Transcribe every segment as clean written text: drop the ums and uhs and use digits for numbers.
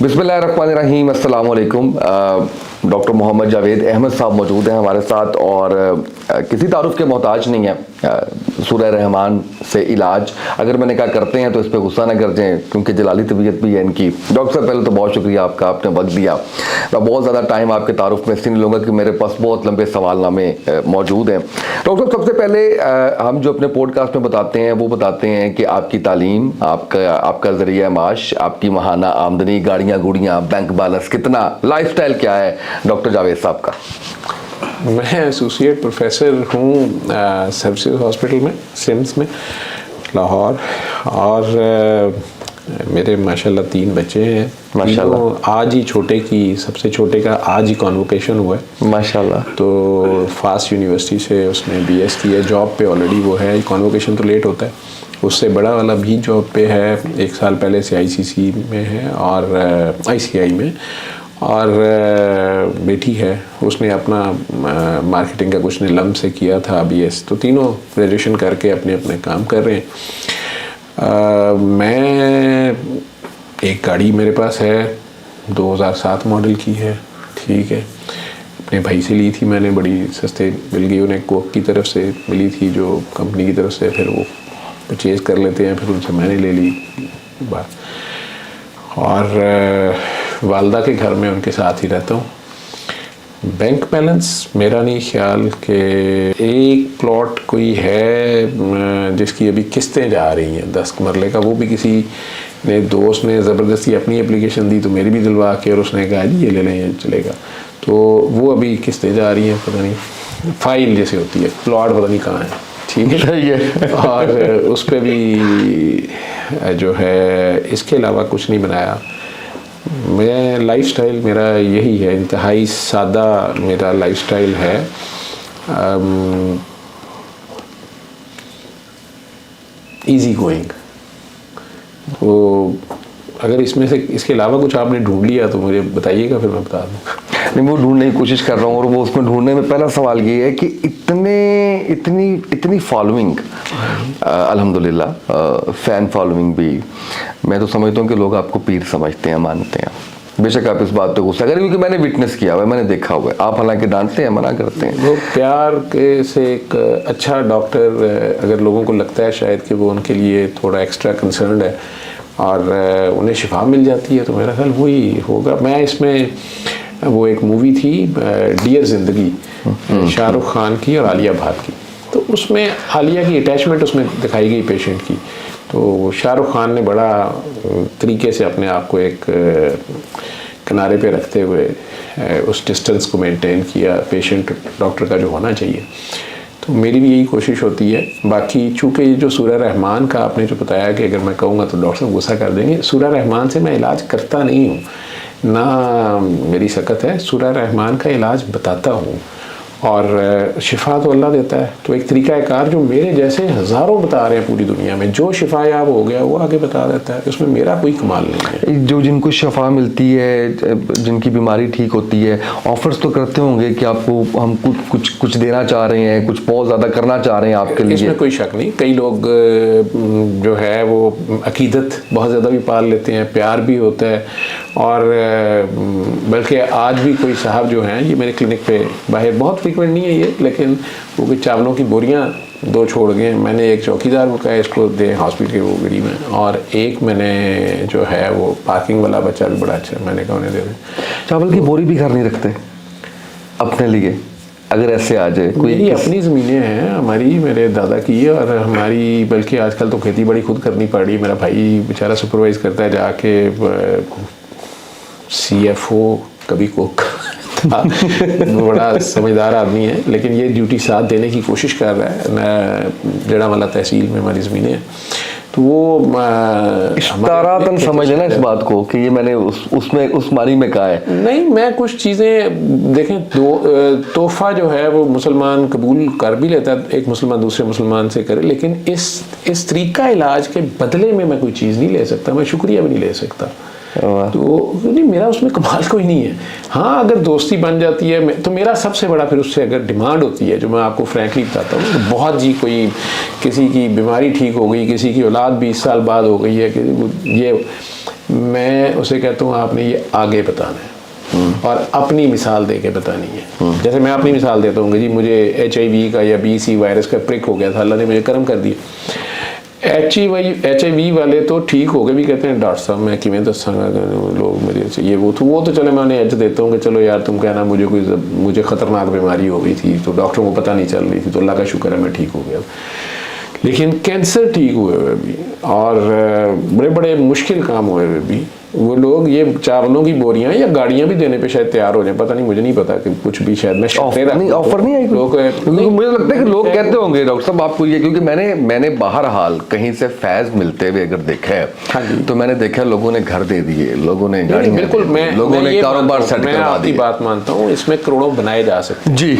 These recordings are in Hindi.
बिस्मिल्लाहिर्रहमानिर्रहीम, अस्सलाम वालेकुम। डॉक्टर मोहम्मद जावेद अहमद साहब मौजूद हैं हमारे साथ और किसी तारुफ के मोहताज नहीं है। सूरह रहमान से इलाज अगर मैंने कहा करते हैं तो इस पर गुस्सा ना कर जाएं, क्योंकि जलाली तबीयत भी है इनकी। डॉक्टर साहब पहले तो बहुत शुक्रिया आपका, आपने वक्त दिया। मैं बहुत ज़्यादा टाइम आपके तारुफ में इसलिए लूँगा कि मेरे पास बहुत लंबे सवालनामे मौजूद हैं। डॉक्टर साहब, सबसे पहले हम जो अपने पॉडकास्ट में बताते हैं वो बताते हैं कि आपकी तालीम, आपका ज़रिया माश, आपकी माहाना आमदनी, गाड़ियाँ गुड़ियाँ, बैंक बैलेंस कितना, लाइफस्टाइल क्या है डॉक्टर जावेद साहब का? मैं एसोसिएट प्रोफेसर हूँ सर्विसेज हॉस्पिटल में, सिम्स में, लाहौर। और मेरे माशाल्लाह 3 बच्चे हैं माशाल्लाह। आज ही सबसे छोटे का आज ही कॉन्वोकेशन हुआ है माशाल्लाह। तो फास्ट यूनिवर्सिटी से उसने बीएस किया, जॉब पे ऑलरेडी वो है। कॉन्वोकेशन तो लेट होता है। उससे बड़ा वाला भी जॉब पे है, 1 साल पहले से आईसीसी में है और आईसीआई में। और बेटी है, उसने अपना मार्केटिंग का कुछ नीलम से किया था बीएस। तो तीनों ग्रेजुएशन करके अपने अपने काम कर रहे हैं। मैं एक गाड़ी मेरे पास है, 2007 मॉडल की है, ठीक है। अपने भाई से ली थी मैंने, बड़ी सस्ते मिल गई उन्हें, कोक की तरफ से मिली थी जो कंपनी की तरफ से, फिर वो परचेज कर लेते हैं, फिर उनसे मैंने ले ली बात। और वालदा के घर में उनके साथ ही रहता हूँ। बैंक बैलेंस मेरा नहीं ख्याल कि एक प्लॉट कोई है जिसकी अभी किस्तें जा रही हैं 10 मरले का, वो भी किसी ने दोस्त ने ज़बरदस्ती अपनी एप्लीकेशन दी तो मेरी भी दिलवा के, और उसने कहा जी ये ले लें, ये चलेगा। तो वो अभी किस्तें जा रही हैं, पता नहीं फाइल जैसे होती है, प्लॉट पता नहीं कहाँ है, ठीक है। और उस पर भी जो है, इसके अलावा कुछ नहीं बनाया। मैं लाइफस्टाइल मेरा यही है, इंतहाई सादा मेरा लाइफस्टाइल है। Easy going. तो अगर इसमें से इसके अलावा कुछ आपने ढूंढ लिया तो मुझे बताइएगा, फिर मैं बता दूँ। नहीं, वो ढूंढने की कोशिश कर रहा हूँ, और वो उसमें ढूंढने में पहला सवाल ये है कि इतनी फॉलोइंग, अल्हम्दुलिल्लाह, फ़ैन फॉलोइंग भी, मैं तो समझता हूँ कि लोग आपको पीर समझते हैं, मानते हैं। बेशक आप इस बात पे गुस्सा करें, क्योंकि मैंने विटनेस किया हुआ है, मैंने देखा हुआ है। आप हालांकि डांटते हैं, मना करते हैं। वो प्यार के से एक अच्छा डॉक्टर, अगर लोगों को लगता है शायद कि वो उनके लिए थोड़ा एक्स्ट्रा कंसर्न है और उन्हें शिफा मिल जाती है, तो मेरा ख्याल वही होगा। मैं इसमें, वो एक मूवी थी डियर ज़िंदगी, शाहरुख खान की और आलिया भट्ट की, तो उसमें आलिया की अटैचमेंट उसमें दिखाई गई पेशेंट की। तो शाहरुख खान ने बड़ा तरीके से अपने आप को एक किनारे पे रखते हुए उस डिस्टेंस को मेंटेन किया पेशेंट डॉक्टर का जो होना चाहिए। तो मेरी भी यही कोशिश होती है। बाकी चूँकि ये जो सूरह रहमान का आपने जो बताया कि अगर मैं कहूँगा तो डॉक्टर साहब गुस्सा कर देंगे, सूरह रहमान से मैं इलाज करता नहीं हूँ, ना मेरी सकत है। सूरह रहमान का इलाज बताता हूँ और शिफा तो अल्लाह देता है। तो एक तरीक़ाकार जो मेरे जैसे हज़ारों बता रहे हैं पूरी दुनिया में, जो शिफा याब हो गया वो आगे बता देता है, उसमें मेरा कोई कमाल नहीं है। जो जिनको शिफा मिलती है, जिनकी बीमारी ठीक होती है, ऑफर्स तो करते होंगे कि आपको हम कुछ देना चाह रहे हैं, कुछ बहुत ज़्यादा करना चाह रहे हैं आपके लिए। इसमें कोई शक नहीं। कई लोग जो है वो अकीदत बहुत ज़्यादा भी पाल लेते हैं, प्यार भी होता है। और बल्कि आज भी कोई साहब जो हैं, ये मेरे क्लिनिक पे बाहर, बहुत फ्रीक्वेंट नहीं है ये, लेकिन वो कोई चावलों की बोरियां 2 छोड़ गए। मैंने एक चौकीदार को कहा इसको दे हॉस्पिटल के वो गड़ी में, और एक मैंने जो है वो पार्किंग वाला बच्चा भी बड़ा अच्छा, मैंने कहा उन्हें दे दें। चावल की बोरी भी घर नहीं रखते अपने लिए, अगर ऐसे आ जाए कोई? यही अपनी ज़मीनें हैं हमारी, मेरे दादा की, और हमारी बल्कि आजकल तो खेती बड़ी खुद करनी पड़ रही है। मेरा भाई बेचारा सुपरवाइज़ करता है जाके, CFO कभी कोक था, बड़ा समझदार आदमी है, लेकिन ये ड्यूटी साथ देने की कोशिश कर रहा है। जड़ा वाला तहसील में हमारी ज़मीनें हैं, तो वो इश्तारातन समझ लेना इस बात को कि ये मैंने उस मानी में कहा है। नहीं, मैं कुछ चीज़ें देखें, तोहफा जो है वो मुसलमान कबूल कर भी लेता है, एक मुसलमान दूसरे मुसलमान से करे, लेकिन इस तरीका इलाज के बदले में मैं कोई चीज़ नहीं ले सकता, मैं शुक्रिया भी नहीं ले सकता। तो नहीं, मेरा उसमें कमाल कोई नहीं है। हाँ, अगर दोस्ती बन जाती है तो मेरा सबसे बड़ा, फिर उससे अगर डिमांड होती है, जो मैं आपको फ्रैंकली बताता हूँ, तो बहुत जी कोई किसी की बीमारी ठीक हो गई, किसी की औलाद 20 साल बाद हो गई है, ये मैं उसे कहता हूँ आपने ये आगे बताना है और अपनी मिसाल दे के बतानी है। जैसे मैं अपनी मिसाल देता हूँ कि जी मुझे HIV का या BC वायरस का प्रिक हो गया था, अल्लाह ने मुझे करम कर दिया। HIV वाले तो ठीक हो गए भी, कहते हैं डॉक्टर साहब मैं किमें दसांगा लोग मेरे से ये वो तो चले मैं उन्हें एज देता हूँ कि चलो यार तुम कहना मुझे ख़तरनाक बीमारी हो गई थी तो डॉक्टरों को पता नहीं चल रही थी, तो अल्लाह का शुक्र है मैं ठीक हो गया। लेकिन कैंसर ठीक हुए हुए भी और बड़े बड़े मुश्किल काम हुए हुए भी वो लोग ये चावलों की बोरियां या गाड़ियां भी देने पे शायद तैयार हो जाए, पता नहीं, मुझे नहीं पता कि कुछ भी शायद मैं ऑफर नहीं आई लोग, मुझे लगता है कि लोग कहते होंगे डॉक्टर साहब आपको ये, क्योंकि मैंने बहरहाल कहीं से फैज मिलते हुए अगर देखा है, हाँ जी, तो मैंने देखा लोगों ने घर दे दिए, लोगों ने गाड़ी, बिल्कुल लोगों ने कारोबार सेट मैं करवा आपकी दिया। बात मानता हूँ, इसमें करोड़ों बनाए जा सकते हैं। जी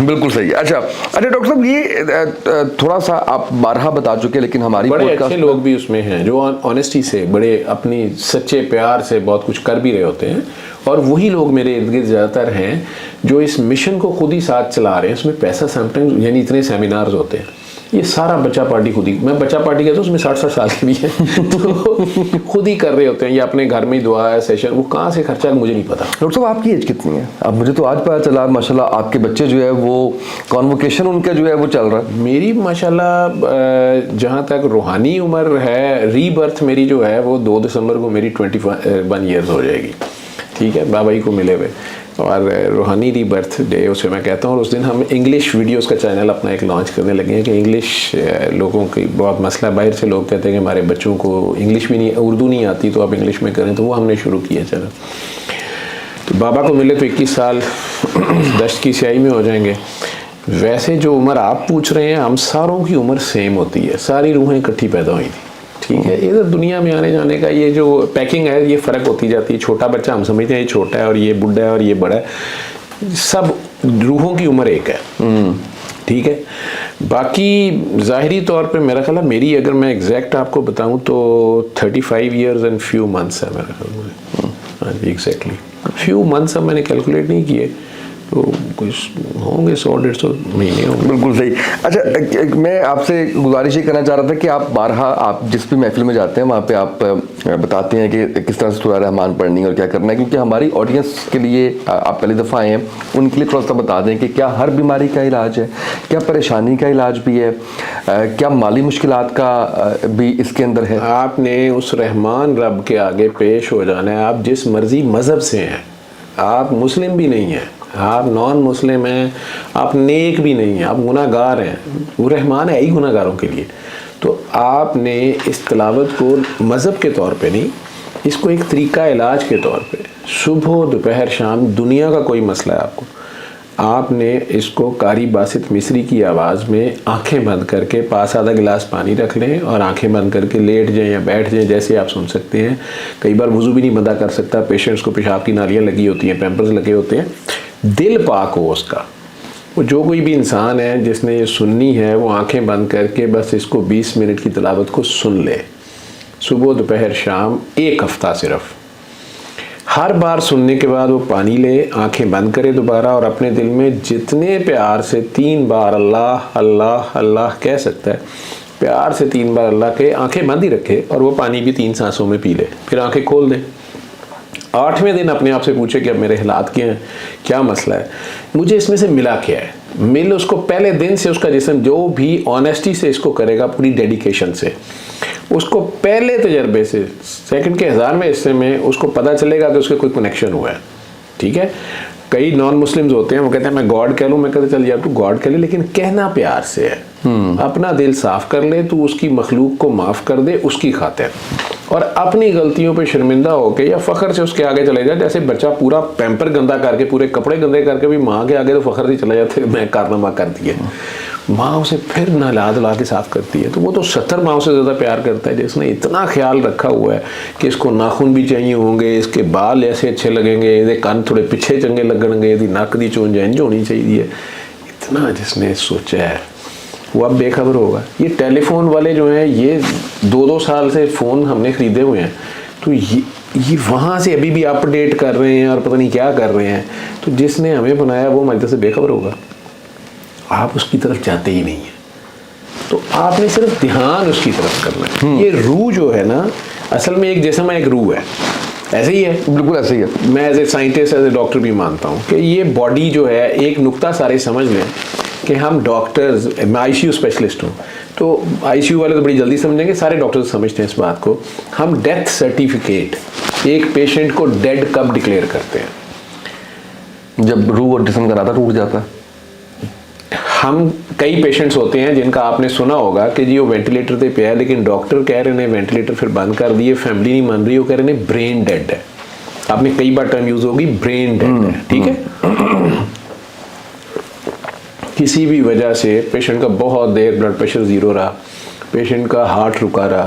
बिल्कुल सही। अच्छा डॉक्टर साहब ये थोड़ा सा आप बारहा बता चुके, लेकिन हमारी बड़े अच्छे लोग भी उसमें हैं जो ऑनेस्टी से, बड़े अपनी सच्चे प्यार से बहुत कुछ कर भी रहे होते हैं, और वही लोग मेरे इर्द गिर्द ज़्यादातर हैं जो इस मिशन को खुद ही साथ चला रहे हैं। उसमें पैसा समटाइम्स, यानी इतने सेमिनार्स होते हैं, ये सारा बच्चा पार्टी खुद ही, मैं बच्चा पार्टी कहता हूँ, उसमें 60-60 साल के भी हैं तो खुद ही कर रहे होते हैं, ये अपने घर में ही दुआ है सेशन, वो कहाँ से खर्चा है मुझे नहीं पता। डॉक्टर साहब आपकी एज कितनी है? अब मुझे तो आज पता चला माशाल्लाह आपके बच्चे जो है वो कॉन्वोकेशन उनका जो है वो चल रहा है। मेरी माशाल्लाह जहाँ तक रूहानी उम्र है, रीबर्थ मेरी जो है वो 2 दिसंबर को मेरी 21 ईयर्स हो जाएगी, ठीक है, बाबा जी को मिले हुए, और रूहानी रीबर्थ डे उसे मैं कहता हूँ। और उस दिन हम इंग्लिश वीडियोस का चैनल अपना एक लॉन्च करने लगे हैं कि इंग्लिश लोगों की बहुत मसला, बाहर से लोग कहते हैं कि हमारे बच्चों को इंग्लिश भी नहीं, उर्दू नहीं आती, तो आप इंग्लिश में करें, तो वो हमने शुरू किया चैनल। तो बाबा को मिले तो 21 साल दश्त की स्याही में हो जाएंगे। वैसे जो उम्र आप पूछ रहे हैं, हम सारों की उम्र सेम होती है, सारी रूहें इकट्ठी पैदा हुई थी, ठीक है। इधर दुनिया में आने जाने का ये जो पैकिंग है ये फ़र्क होती जाती है। छोटा बच्चा हम समझते हैं ये छोटा है और ये बुढ़ा है और ये बड़ा है, सब रूहों की उम्र एक है, ठीक है। बाकी ज़ाहिरी तौर पे मेरा ख्याल है, मेरी अगर मैं एग्जैक्ट आपको बताऊं तो 35 ईयर्स एंड फ्यू मंथ्स है मेरा ख्याल में। हाँ जी एग्जैक्टली, फ्यू मंथ्स अब मैंने कैलकुलेट नहीं किए, तो कुछ होंगे 100-150 महीने होंगे। बिल्कुल सही। अच्छा मैं आपसे गुजारिश ये करना चाह रहा था कि आप बारहा आप जिस भी महफिल में जाते हैं वहाँ पे आप बताते हैं कि किस तरह से सूरह रहमान पढ़नी है और क्या करना है, क्योंकि हमारी ऑडियंस के लिए आप पहली दफ़ा आए हैं, उनके लिए थोड़ा सा बता दें कि क्या हर बीमारी का इलाज है, क्या परेशानी का इलाज भी है, क्या माली मुश्किलात का भी इसके अंदर है? आपने उस रहमान रब के आगे पेश हो जाना है। आप जिस मर्जी मज़हब से हैं, आप मुस्लिम भी नहीं हैं, आप नॉन मुस्लिम हैं, आप नेक भी नहीं हैं, आप गुनाहगार हैं, वो रहमान है ही गुनाहगारों के लिए। तो आपने इस तिलावत को मज़हब के तौर पे नहीं, इसको एक तरीका इलाज के तौर पे, सुबह दोपहर शाम, दुनिया का कोई मसला है आपको, आपने इसको कारी बासित मिस्री की आवाज़ में आंखें बंद करके पास आधा गिलास पानी रख लें और आंखें बंद करके लेट जाएं या बैठ जाएं, जैसे आप सुन सकते हैं। कई बार वुज़ू भी नहीं बंदा कर सकता, पेशेंट्स को पेशाब की नालियाँ लगी होती हैं, पैम्पर्स लगे होते हैं, दिल पाक हो उसका। वो जो कोई भी इंसान है जिसने ये सुननी है, वो आंखें बंद करके बस इसको 20 मिनट की तिलावत को सुन ले, सुबह दोपहर शाम, 1 हफ्ता सिर्फ। हर बार सुनने के बाद वो पानी ले, आंखें बंद करे दोबारा, और अपने दिल में जितने प्यार से 3 बार अल्लाह अल्लाह अल्लाह कह सकता है, प्यार से 3 बार अल्लाह के, आंखें बंद ही रखे और वो पानी भी 3 सांसों में पी ले, फिर आंखें खोल दे। 8वें दिन अपने आप से पूछे कि अब मेरे हालात क्या हैं, क्या मसला है, मुझे इसमें से मिला क्या है। मिल उसको पहले दिन से उसका जिस्म जो भी ऑनेस्टी से इसको करेगा, पूरी डेडिकेशन से, उसको पहले तजर्बे से सेकंड के 1000वें हिस्से में उसको पता चलेगा कि उसके कोई कनेक्शन हुआ है, ठीक है। कई नॉन मुस्लिम्स होते हैं, वो कहते हैं मैं गॉड कह लूँ, मैं कहता चल यार तू गॉड कह ले, लेकिन कहना प्यार से है, अपना दिल साफ कर ले, तू उसकी मखलूक को माफ़ कर दे उसकी खातिर, और अपनी गलतियों पे शर्मिंदा होके या फ़ख्र से उसके आगे चले जाए। जैसे बच्चा पूरा पैम्पर गंदा करके, पूरे कपड़े गंदे करके भी माँ के आगे तो फ़ख्र से चला जाता है, मैं कारनामा कर दिया, माँ उसे फिर नहला धुला के साफ करती है। तो वो तो 70 माँ से ज़्यादा प्यार करता है, जिसने इतना ख्याल रखा हुआ है कि इसको नाखून भी चाहिए होंगे, इसके बाल ऐसे अच्छे लगेंगे, ये कान थोड़े पीछे चंगे लगेंगे, यदि नक दी चोंज इंज होनी चाहिए, इतना जिसने सोचा है वो अब बेखबर होगा। ये टेलीफोन वाले जो हैं, ये 2-2 साल से फ़ोन हमने ख़रीदे हुए हैं, तो ये वहाँ से अभी भी अपडेट कर रहे हैं और पता नहीं क्या कर रहे हैं। तो जिसने हमें बनाया वो हमारी तरफ से बेखबर होगा, आप उसकी तरफ जाते ही नहीं है। तो आपने सिर्फ ध्यान उसकी तरफ करना है। ये रूह जो है ना, असल में एक जिस्म है, एक रूह है, ऐसे ही है। बिल्कुल ऐसे ही है। मैं as a scientist, as a doctor भी मानता हूँ कि ये बॉडी जो है, एक नुक्ता सारे समझ लें कि हम डॉक्टर्स, मैं आईसीयू स्पेशलिस्ट हूँ, तो आईसीयू वाले तो बड़ी जल्दी समझेंगे, सारे डॉक्टर्स समझते हैं इस बात को। हम डेथ सर्टिफिकेट एक पेशेंट को डेड कब डिक्लेयर करते हैं? जब रूह और जिस्म का नाता टूट जाता है। हम कई पेशेंट्स होते हैं जिनका आपने सुना होगा कि जी वो वेंटिलेटर पे है, लेकिन डॉक्टर कह रहे हैं वेंटिलेटर फिर बंद कर दिए, फैमिली नहीं मान रही, वो कह रहे हैं ब्रेन डेड है। आपने कई बार टर्म यूज होगी, ब्रेन डेड है, ठीक है। किसी भी वजह से पेशेंट का बहुत देर ब्लड प्रेशर जीरो रहा, पेशेंट का हार्ट रुका रहा,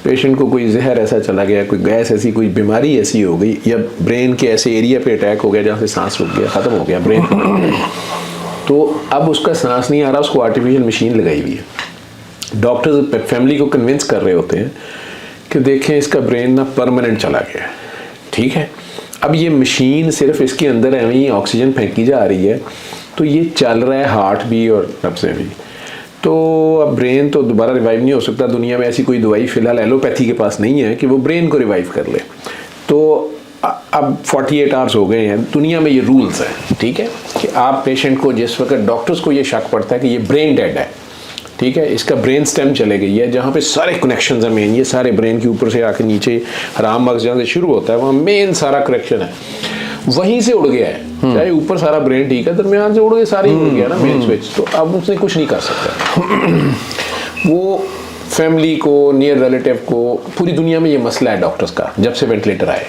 पेशेंट को कोई जहर ऐसा चला गया, कोई गैस ऐसी, कोई बीमारी ऐसी हो गई, या ब्रेन के ऐसे एरिया पे अटैक हो गया जहाँ से सांस रुक गया, ख़त्म हो गया ब्रेन, तो अब उसका सांस नहीं आ रहा, उसको आर्टिफिशियल मशीन लगाई हुई है। डॉक्टर्स फैमिली को कन्विंस कर रहे होते हैं कि देखें इसका ब्रेन ना परमानेंट चला गया, ठीक है। अब ये मशीन सिर्फ इसके अंदर है, वहीं ऑक्सीजन फेंकी जा रही है, तो ये चल रहा है हार्ट भी और नब्ज़ें भी। तो अब ब्रेन तो दोबारा रिवाइव नहीं हो सकता, दुनिया में ऐसी कोई दवाई फिलहाल एलोपैथी के पास नहीं है कि वो ब्रेन को रिवाइव कर ले। तो अब 48 आवर्स हो गए हैं, दुनिया में ये रूल्स हैं, ठीक है, कि आप पेशेंट को जिस वक्त डॉक्टर्स को ये शक पड़ता है कि ये ब्रेन डेड है, ठीक है, इसका ब्रेन स्टेम चले गई है, जहाँ पे सारे कनेक्शंस हैं मेन, ये सारे ब्रेन के ऊपर से आके नीचे हराम मगज जहाँ से शुरू होता है, वहाँ मेन सारा कनेक्शन है, वहीं से उड़ गया है। चाहे ऊपर सारा ब्रेन ठीक है, दरमियान से उड़ गया, सारी उड़ गया ना मेन स्विच, तो अब उसने कुछ नहीं कर सकता। वो फैमिली को, नियर रिलेटिव को, पूरी दुनिया में ये मसला है डॉक्टर्स का, जब से वेंटिलेटर आए,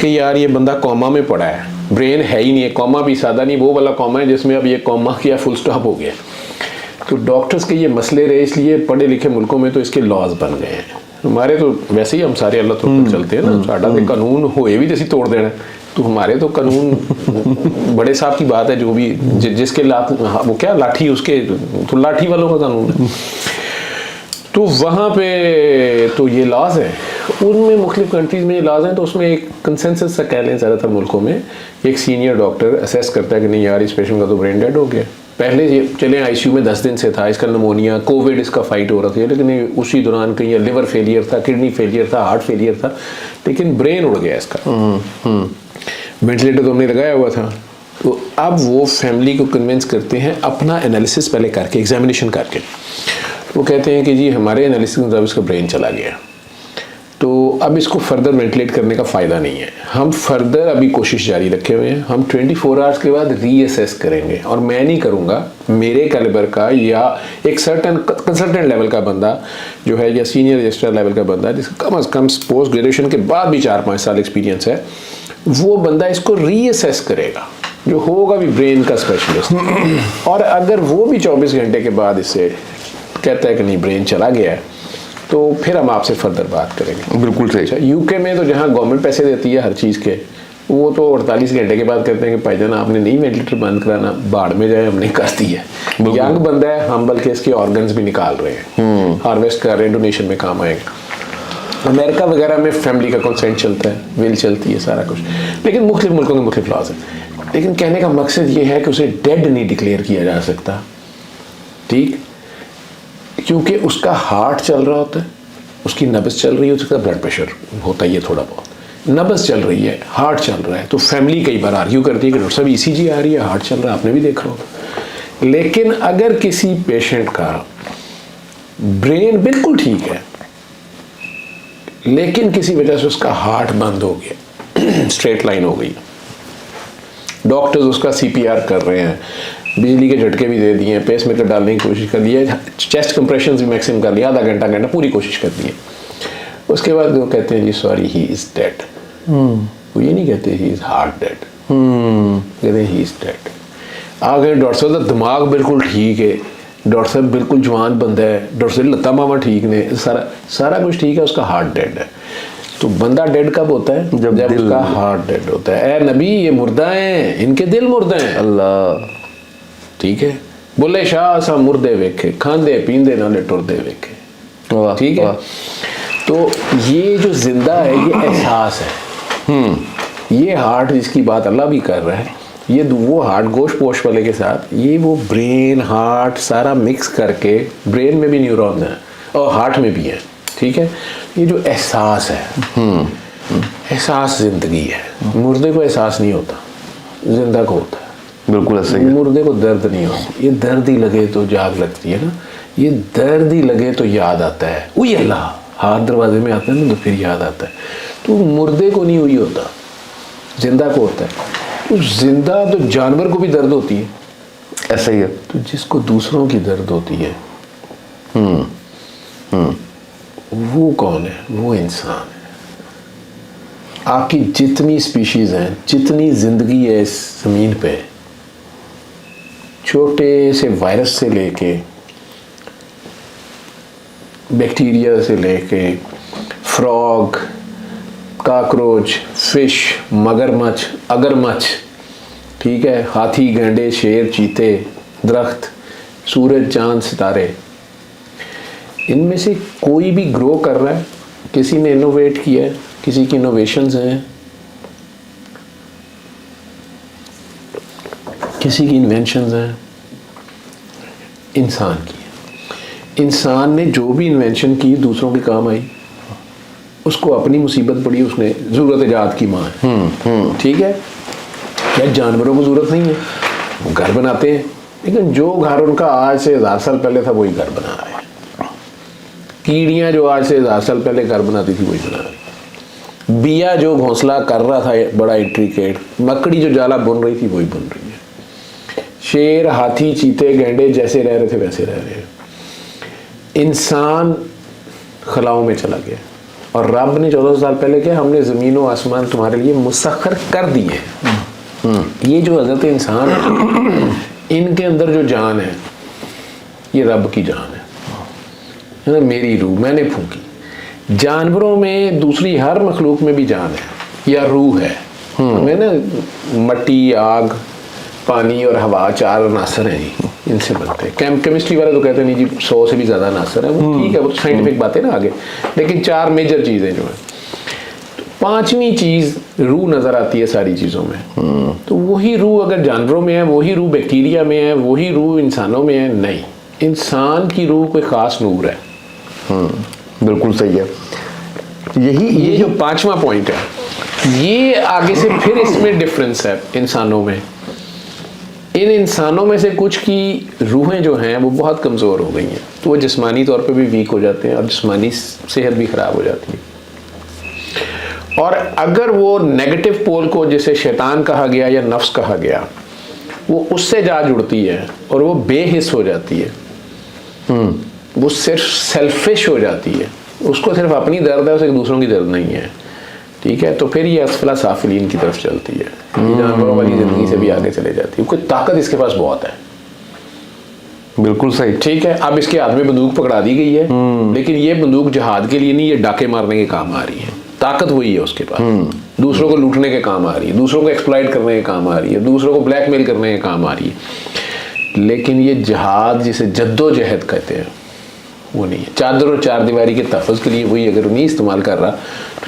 कि यार ये बंदा कोमा में पड़ा है, ब्रेन है ही नहीं है, कोमा भी सादा नहीं, वो वाला कोमा है जिसमें अब ये कोमा किया फुल स्टॉप हो गया। तो डॉक्टर्स के ये मसले रहे, इसलिए पढ़े लिखे मुल्कों में तो इसके लॉज बन गए हैं। हमारे तो वैसे ही हम सारे अल्लाह तो चलते हैं ना, साडा तो कानून होए भी जैसी तोड़ देना, तो हमारे तो कानून बड़े साहब की बात है, जो भी जिसके वो क्या लाठी, उसके तो लाठी वालों का कानून है। तो वहाँ पे तो ये लॉज है, उनमें मुख्तलिफ कंट्रीज़ में ये लॉज हैं, तो उसमें एक कंसेंसस सा कह लें, ज़्यादातर मुल्कों में एक सीनियर डॉक्टर असेस करता है कि नहीं यार इस पेशेंट का तो ब्रेन डेड हो गया। पहले ये चले आईसीयू में 10 दिन से था, इसका नमोनिया, कोविड इसका फाइट हो रहा था, लेकिन उसी दौरान कहीं लिवर फेलियर था, किडनी फेलियर था, हार्ट फेलियर था, लेकिन ब्रेन उड़ गया इसका। वेंटिलेटर तो हमने लगाया हुआ था। तो अब वो फैमिली को कन्विंस करते हैं अपना एनालिसिस पहले करके, एग्जामिनेशन करके, वो कहते हैं कि जी हमारे एनालिसिस के मुताबिक इसका ब्रेन चला गया, तो अब इसको फर्दर वेंटिलेट करने का फ़ायदा नहीं है, हम फर्दर अभी कोशिश जारी रखे हुए हैं, हम 24 आवर्स के बाद रीअसेस करेंगे, और मैं नहीं करूँगा, मेरे कैलिबर का या एक सर्टन कंसल्टेंट लेवल का बंदा जो है, या सीनियर रजिस्ट्रार लेवल का बंदा जिसका कम अज़ कम पोस्ट ग्रेजुएशन के बाद भी 4-5 साल एक्सपीरियंस है, वो बंदा इसको रीअसेस करेगा, जो होगा भी ब्रेन का स्पेशलिस्ट। और अगर वो भी 24 घंटे के बाद इससे कहता है कि नहीं ब्रेन चला गया है, तो फिर हम आपसे फर्दर बात करेंगे। बिल्कुल सही। अच्छा, यूके में तो जहाँ गवर्नमेंट पैसे देती है हर चीज़ के, वो तो 48 घंटे के बाद कहते हैं कि भाईजान आपने नहीं वेंटिलेटर बंद कराना, बाढ़ में जाए, हमने कर दी है। यंग बंदा है, हम बल्कि इसके ऑर्गन्स भी निकाल रहे हैं, हार्वेस्ट कर रहे हैं, डोनेशन में काम आएगा। अमेरिका वगैरह में फैमिली का कंसेंट चलता है, विल चलती है, सारा कुछ, लेकिन मुख्तलिफ मुल्कों के मुख्तलिफ लॉज हैं। लेकिन कहने का मकसद ये है कि उसे डेड नहीं डिक्लेयर किया जा सकता, ठीक, क्योंकि उसका हार्ट चल रहा होता है, उसकी नब्ज़ चल रही है, उसका ब्लड प्रेशर होता ही है थोड़ा बहुत, नब्ज़ चल रही है, हार्ट चल रहा है, तो फैमिली कई बार आर्ग्यू करती है कि डॉक्टर साहब ईसीजी आ रही है, हार्ट चल रहा है, आपने भी देखा होगा। लेकिन अगर किसी पेशेंट का ब्रेन बिल्कुल ठीक है, लेकिन किसी वजह से उसका हार्ट बंद हो गया, स्ट्रेट लाइन हो गई, डॉक्टर्स उसका सीपीआर कर रहे हैं, बिजली के झटके भी दे दिए हैं, पेस मेकर डालने की कोशिश कर लिया है, चेस्ट कंप्रेशंस भी मैक्सिमम कर लिया, आधा घंटा पूरी कोशिश कर दी है। उसके बाद वो कहते हैं जी सॉरी ही इज़ डेड। वो ये नहीं कहते ही इज़ हार्ट डेड, कहते हैं ही इज़ डेड। आ गए डॉक्टर साहब का दिमाग बिल्कुल ठीक है, डॉक्टर साहब बिल्कुल जवान बंदा है, डॉक्टर साहब लत्ता मामा ठीक ने, सारा कुछ ठीक है, उसका हार्ट डेड है। तो बंदा डेड कब होता है? जब उसका हार्ट डेड होता है। ए नबी ये मुर्दा हैं, इनके दिल मुर्दा हैं। अल्लाह, ठीक है, बोले शाह सा मुर्दे वेखे, खांदे पींदे नाले टुरदे वेखे, ठीक है। तो ये जो जिंदा है ये एहसास है, ये हार्ट जिसकी बात अल्लाह भी कर रहा है, ये वो हार्ट गोश्त पोश वाले के साथ, ये वो ब्रेन हार्ट सारा मिक्स करके, ब्रेन में भी न्यूरॉन है और हार्ट में भी है, ठीक है। ये जो एहसास है, एहसास जिंदगी है। मुर्दे को एहसास नहीं होता, जिंदा को होता है। बिल्कुल ऐसे ही है। मुर्दे को दर्द नहीं होता, ये दर्द ही लगे तो जाग लगती है ना, ये दर्द ही लगे तो याद आता है, वही अल्लाह हाथ दरवाजे में आता है ना तो फिर याद आता है। तो मुर्दे को नहीं हुई होता, जिंदा को होता है। तो जिंदा तो जानवर को भी दर्द होती है, ऐसा ही है। तो जिसको दूसरों की दर्द होती है वो कौन है? वो इंसान है। आपकी जितनी स्पीशीज हैं, जितनी जिंदगी है इस जमीन पे, छोटे से वायरस से लेके बैक्टीरिया से लेके फ्रॉग, काकरोच, फिश, मगरमच्छ, अगरमच्छ, ठीक है, हाथी, गैंडे, शेर, चीते, दरख्त, सूरज, चांद, सितारे, इनमें से कोई भी ग्रो कर रहा है, किसी ने इनोवेट किया है, किसी की इनोवेशंस हैं, किसी की इन्वेंशंस हैं, इंसान की है। इंसान ने जो भी इन्वेंशन की दूसरों के काम आई, उसको अपनी मुसीबत पड़ी, उसने ज़रूरत इजाद की माँ है, ठीक है। क्या जानवरों को ज़रूरत नहीं है? वो घर बनाते हैं, लेकिन जो घर उनका आज से 1000 साल पहले था वही घर बना रहे हैं। कीड़ियाँ जो आज से 1000 साल पहले घर बनाती थी वही बना रही। बिया जो घोंसला कर रहा था बड़ा इंट्रिकेट, मकड़ी जो जाला बुन रही थी वही बुन रही है। शेर, हाथी, चीते, गैंडे जैसे रह रहे थे वैसे रह रहे हैं। इंसान खलाओं में चला गया और रब ने 1400 साल पहले क्या, हमने ज़मीन व आसमान तुम्हारे लिए मुसख्खर कर दिए। ये जो हज़रत इंसान है, इनके अंदर जो जान है ये रब की जान है ना, मेरी रूह मैंने फूंकी। जानवरों में, दूसरी हर मखलूक में भी जान है या रूह है। हमें ना मट्टी, आग, पानी और हवा 4 अनासर हैं जी, इनसे बनते हैं। केमिस्ट्री वाले तो कहते हैं नहीं जी 100 से भी ज़्यादा अनासर है, वो ठीक है, वो तो साइंटिफिक बात है ना आगे, लेकिन 4 मेजर चीज़ें जो हैं। तो 5वीं चीज़ रूह नज़र आती है सारी चीज़ों में। तो वही रूह अगर जानवरों में है, वही रूह बैक्टीरिया में है, वही रूह इंसानों में है? नहीं, इंसान की रूह कोई ख़ास नूर है। बिल्कुल सही है। ये जो 5वां पॉइंट है, ये आगे से फिर इसमें डिफरेंस है इंसानों में। इन इंसानों में से कुछ की रूहें जो हैं वो बहुत कमज़ोर हो गई हैं, तो वो जिस्मानी तौर पे भी वीक हो जाते हैं और जिस्मानी सेहत भी ख़राब हो जाती है। और अगर वो नेगेटिव पोल को, जिसे शैतान कहा गया या नफ्स कहा गया, वो उससे जा जुड़ती है और वो बेहिस हो जाती है, वो सिर्फ सेल्फिश हो जाती है, उसको सिर्फ अपनी दर्द है, उसे दूसरों की दर्द नहीं है, ठीक है। तो फिर ये असफला साफिलीन की तरफ चलती है, जानवरों वाली ज़िंदगी से भी आगे चले जाती है। कोई ताकत इसके पास बहुत है। बिल्कुल सही, ठीक है। अब इसके हाथ में बंदूक पकड़ा दी गई है, लेकिन ये बंदूक जहाद के लिए नहीं, ये डाके मारने के काम आ रही है। ताकत वही है उसके पास, दूसरों को लूटने के काम आ रही है, दूसरों को एक्सप्लॉइट करने के काम आ रही है, दूसरों को ब्लैकमेल करने के काम आ रही है। लेकिन ये जहाद, जिसे जद्दोजहद कहते हैं, वो नहीं है। चादर और चार दीवारी के तहफ़्फ़ुज़ के लिए वही अगर नहीं इस्तेमाल कर रहा,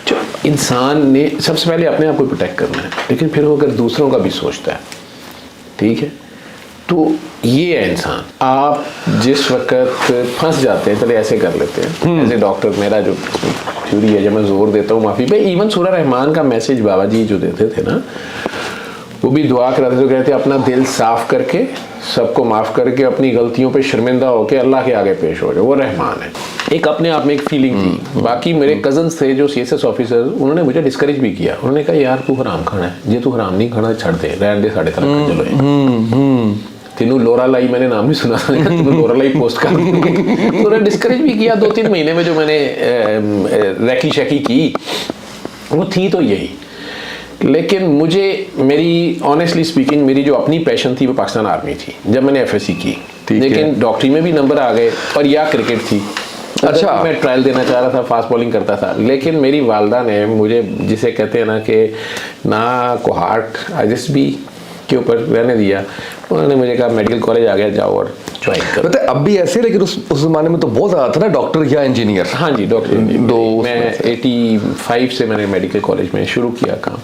तो इंसान ने सबसे पहले अपने आप को प्रोटेक्ट करना है, लेकिन फिर वो अगर दूसरों का भी सोचता है, ठीक है। तो ये है इंसान। आप जिस वक्त फंस जाते हैं, चले ऐसे कर लेते हैं, एज ए डॉक्टर मेरा जो थ्योरी है, जब मैं जोर देता हूँ माफ़ी पे, इवन सूरह रहमान का मैसेज बाबा जी जो देते थे ना, वो भी दुआ कराते थे, कहते अपना दिल साफ करके, सबको माफ़ करके, अपनी गलतियों पे शर्मिंदा होकर अल्लाह के आगे पेश हो जाए। वो रहमान है। एक अपने आप में एक फीलिंग थी। बाकी मेरे कजन्स थे जो CSS ऑफिसर, उन्होंने मुझे डिस्करेज भी किया। उन्होंने कहा यार तू हराम खाना है, जे तू हराम नहीं खाना छड़ दे, रहने दे, साढ़े तरह चलो। तीनों लोरा लाई, मैंने नाम नहीं सुना था, तीनों लोरा लाई पोस्ट कर दी। तो उन्होंने डिस्करेज भी किया। 2-3 महीने में जो मैंने रैकी शैकी की, वो थी तो यही। लेकिन मुझे, मेरी ऑनेस्टली स्पीकिंग, मेरी जो अपनी पैशन थी वो पाकिस्तान आर्मी थी जब मैंने FSC की। लेकिन डॉक्टरी में भी नंबर आ गए, और या क्रिकेट थी। अच्छा, मैं ट्रायल देना चाह रहा था, फास्ट बॉलिंग करता था। लेकिन मेरी वालदा ने मुझे, जिसे कहते हैं ना कि ना को हार्ट ISB के ऊपर रहने दिया। उन्होंने मुझे कहा मेडिकल कॉलेज आ गया, जाओ और ज्वाइन करो। पता है अब भी ऐसे, लेकिन उस ज़माने में तो बहुत ज़्यादा था ना डॉक्टर या इंजीनियर। हाँ जी, डॉक्टर। मैं 85 से मैंने मेडिकल कॉलेज में शुरू किया काम।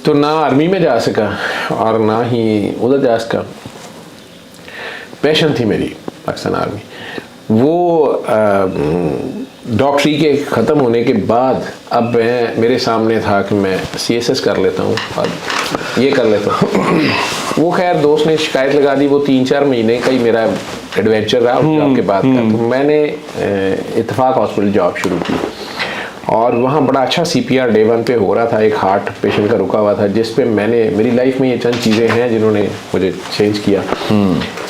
तो ना आर्मी में जा सका और ना ही उधर जा सका। पैशन थी मेरी पाकिस्तान आर्मी। वो डॉक्टरी के ख़त्म होने के बाद अब मेरे सामने था कि मैं CSS कर लेता हूँ और ये कर लेता हूँ। वो खैर दोस्त ने शिकायत लगा दी, वो 3-4 महीने का ही मेरा एडवेंचर रहा उस जॉब के बाद का। तो मैंने इत्तेफाक हॉस्पिटल जॉब शुरू की और वहाँ बड़ा अच्छा CPR डे 1 पे हो रहा था, एक हार्ट पेशेंट का रुका हुआ था, जिस पे मैंने मेरी लाइफ में ये चंद चीज़ें हैं जिन्होंने मुझे चेंज किया।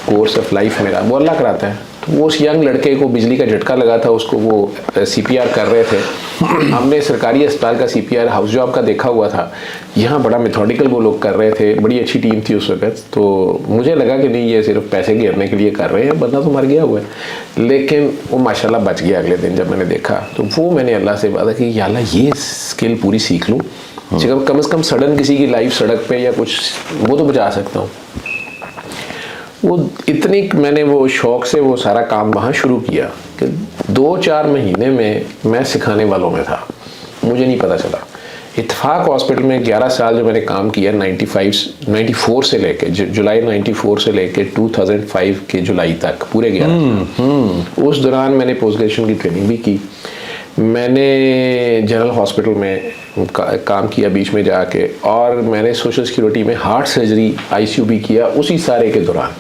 कोर्स ऑफ लाइफ मेरा वो अल्लाह कराता है। तो वो उस यंग लड़के को बिजली का झटका लगा था, उसको वो CPR कर रहे थे। हमने सरकारी अस्पताल का CPR हाउस जॉब का देखा हुआ था, यहाँ बड़ा मेथोडिकल वो लोग कर रहे थे, बड़ी अच्छी टीम थी उस वक्त। तो मुझे लगा कि नहीं, ये सिर्फ पैसे घेरने के लिए कर रहे हैं, बंदा तो मर गया हुआ है। लेकिन वो माशाल्लाह बच गया अगले दिन जब मैंने देखा। तो वो मैंने अल्लाह से वादा कि या अल्लाह ये स्किल पूरी सीख लूँ, कम से कम सडन किसी की लाइफ सड़क पे या कुछ वो तो बचा सकता हूँ। वो इतनी मैंने वो शौक़ से वो सारा काम वहाँ शुरू किया कि 2-4 महीने में मैं सिखाने वालों में था, मुझे नहीं पता चला। इत्तेफाक हॉस्पिटल में 11 साल जो मैंने काम किया 94 से लेके जुलाई 94 से लेके 2005 के जुलाई तक, पूरे 11 साल। उस दौरान मैंने पोस्ट ग्रेजुएशन की ट्रेनिंग भी की। मैंने जनरल हॉस्पिटल में काम किया बीच में जाके, और मैंने सोशल सिक्योरिटी में हार्ट सर्जरी ICU भी किया उसी सारे के दौरान।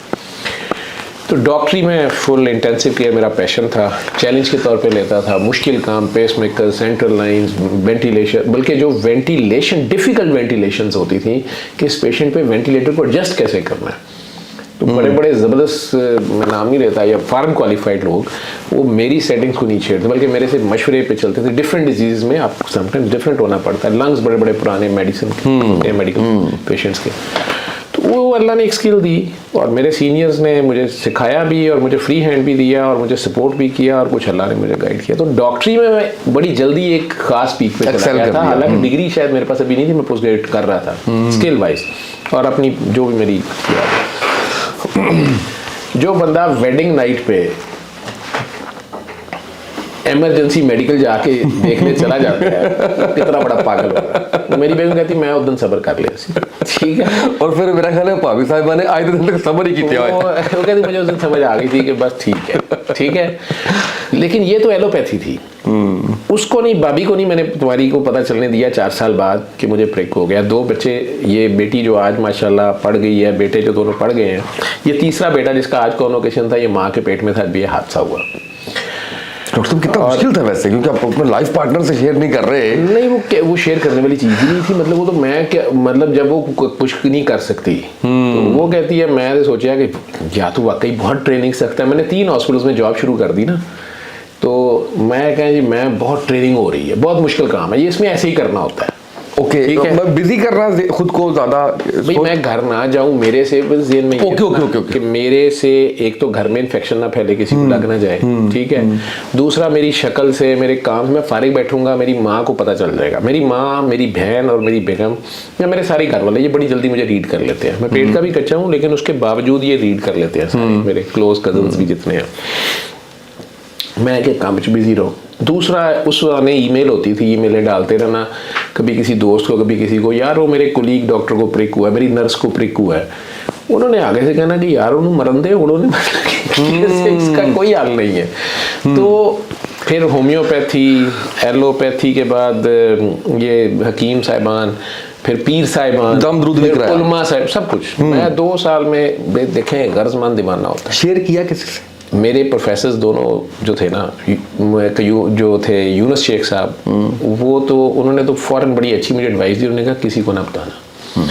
तो डॉक्टरी में फुल इंटेंसिव केयर मेरा पैशन था, चैलेंज के तौर पे लेता था। मुश्किल काम, पेसमेकर, सेंट्रल लाइंस, वेंटिलेशन, बल्कि जो वेंटिलेशन डिफ़िकल्ट वेंटिलेशंस होती थी कि इस पेशेंट पे वेंटिलेटर को एडजस्ट कैसे करना है। तो बड़े बड़े ज़बरदस्त, मैं नाम नहीं लेता, या फॉरेन क्वालिफाइड लोग वो मेरी सेटिंग्स को नहीं छेड़ते, बल्कि मेरे से मशवरे पे चलते थे। डिफरेंट डिजीज़ में आपको समटाइम्स डिफरेंट होना पड़ता है, लंग्स बड़े बड़े पुराने मेडिकल पेशेंट्स के। तो वो अल्लाह ने एक स्किल दी और मेरे सीनियर्स ने मुझे सिखाया भी और मुझे फ्री हैंड भी दिया और मुझे सपोर्ट भी किया और कुछ अल्लाह ने मुझे गाइड किया। तो डॉक्टरी में मैं बड़ी जल्दी एक खास पीक पे चला गया था। हालांकि डिग्री शायद मेरे पास अभी नहीं थी, मैं पोस्ट ग्रेजुएट कर रहा था स्किल वाइज, और अपनी जो भी मेरी जो बंदा वेडिंग नाइट पे इमरजेंसी मेडिकल जाके देखने चला जाता है कितना बड़ा पागल होगा। मेरी बेगम कहती मैं उस दिन सब्र कर लिया, ठीक है। और फिर मेरा ख्याल है भाभी साहिबा ने आज दिन तक सब्र ही किया। वो कहती मुझे उस दिन समझ आ गई थी कि बस ठीक है। लेकिन ये तो एलोपैथी थी, उसको नहीं, भाभी को नहीं मैंने तुम्हारी को पता चलने दिया 4 साल बाद कि मुझे प्रेक हो गया। 2 बच्चे, ये बेटी जो आज माशाल्लाह पढ़ गई है, बेटे जो दोनों पढ़ गए हैं, ये तीसरा बेटा जिसका आज कॉन्वोकेशन था, ये माँ के पेट में था, अभी ये हादसा हुआ। डॉक्टर साहब कितना मुश्किल था वैसे, क्योंकि आप अपने लाइफ पार्टनर से शेयर नहीं कर रहे। नहीं, वो शेयर करने वाली चीज़ ही नहीं थी। मतलब वो तो मैं क्या, मतलब जब वो कुछ नहीं कर सकती तो वो कहती है, मैं सोचा कि या तो वाकई बहुत ट्रेनिंग सकता है। मैंने 3 हॉस्पिटल्स में जॉब शुरू कर दी ना, तो मैं कहें जी मैं बहुत ट्रेनिंग हो रही है, बहुत मुश्किल काम है ये, इसमें ऐसे ही करना होता है। ओके, ठीक है, मैं बिजी करना खुद को ज्यादा, भाई मैं घर ना जाऊं, मेरे से जेन में कि मेरे से एक तो घर में इन्फेक्शन ना फैले, किसी को लग ना जाए, ठीक है। दूसरा, मेरी शक्ल से, मेरे काम से मैं फारिग बैठूंगा, मेरी माँ को पता चल जाएगा। मेरी माँ, मेरी बहन और मेरी बेगम या मेरे सारे घर वाले ये बड़ी जल्दी मुझे रीड कर लेते हैं। मैं पेट का भी कच्चा हूँ लेकिन उसके बावजूद ये रीड कर लेते हैं सारे मेरे क्लोज कजन्स भी जितने हैं। मैं के काम में बिजी रहूँ। दूसरा, उस ने ईमेल होती थी, ईमेलें डालते रहना, कभी किसी दोस्त को, कभी किसी को, यार वो मेरे कोलीग डॉक्टर को प्रिक हुआ है, मेरी नर्स को प्रिक हुआ है। उन्होंने आगे से कहना कि यार उन्होंने मरन दे, उन्होंने इसका कोई हाल नहीं है। तो फिर होम्योपैथी, एलोपैथी के बाद ये हकीम साहिबान, फिर पीर साहिबान, उलमा साहिब, सब कुछ। मैं 2 साल में देखें गर्जमान दीवाना होता है। शेयर किया किसी से? मेरे प्रोफेसर्स दोनों जो थे ना, जो थे यूनुस शेख साहब, वो तो उन्होंने तो फौरन बड़ी अच्छी मुझे एडवाइस दी। उन्होंने कहा किसी को ना बताना,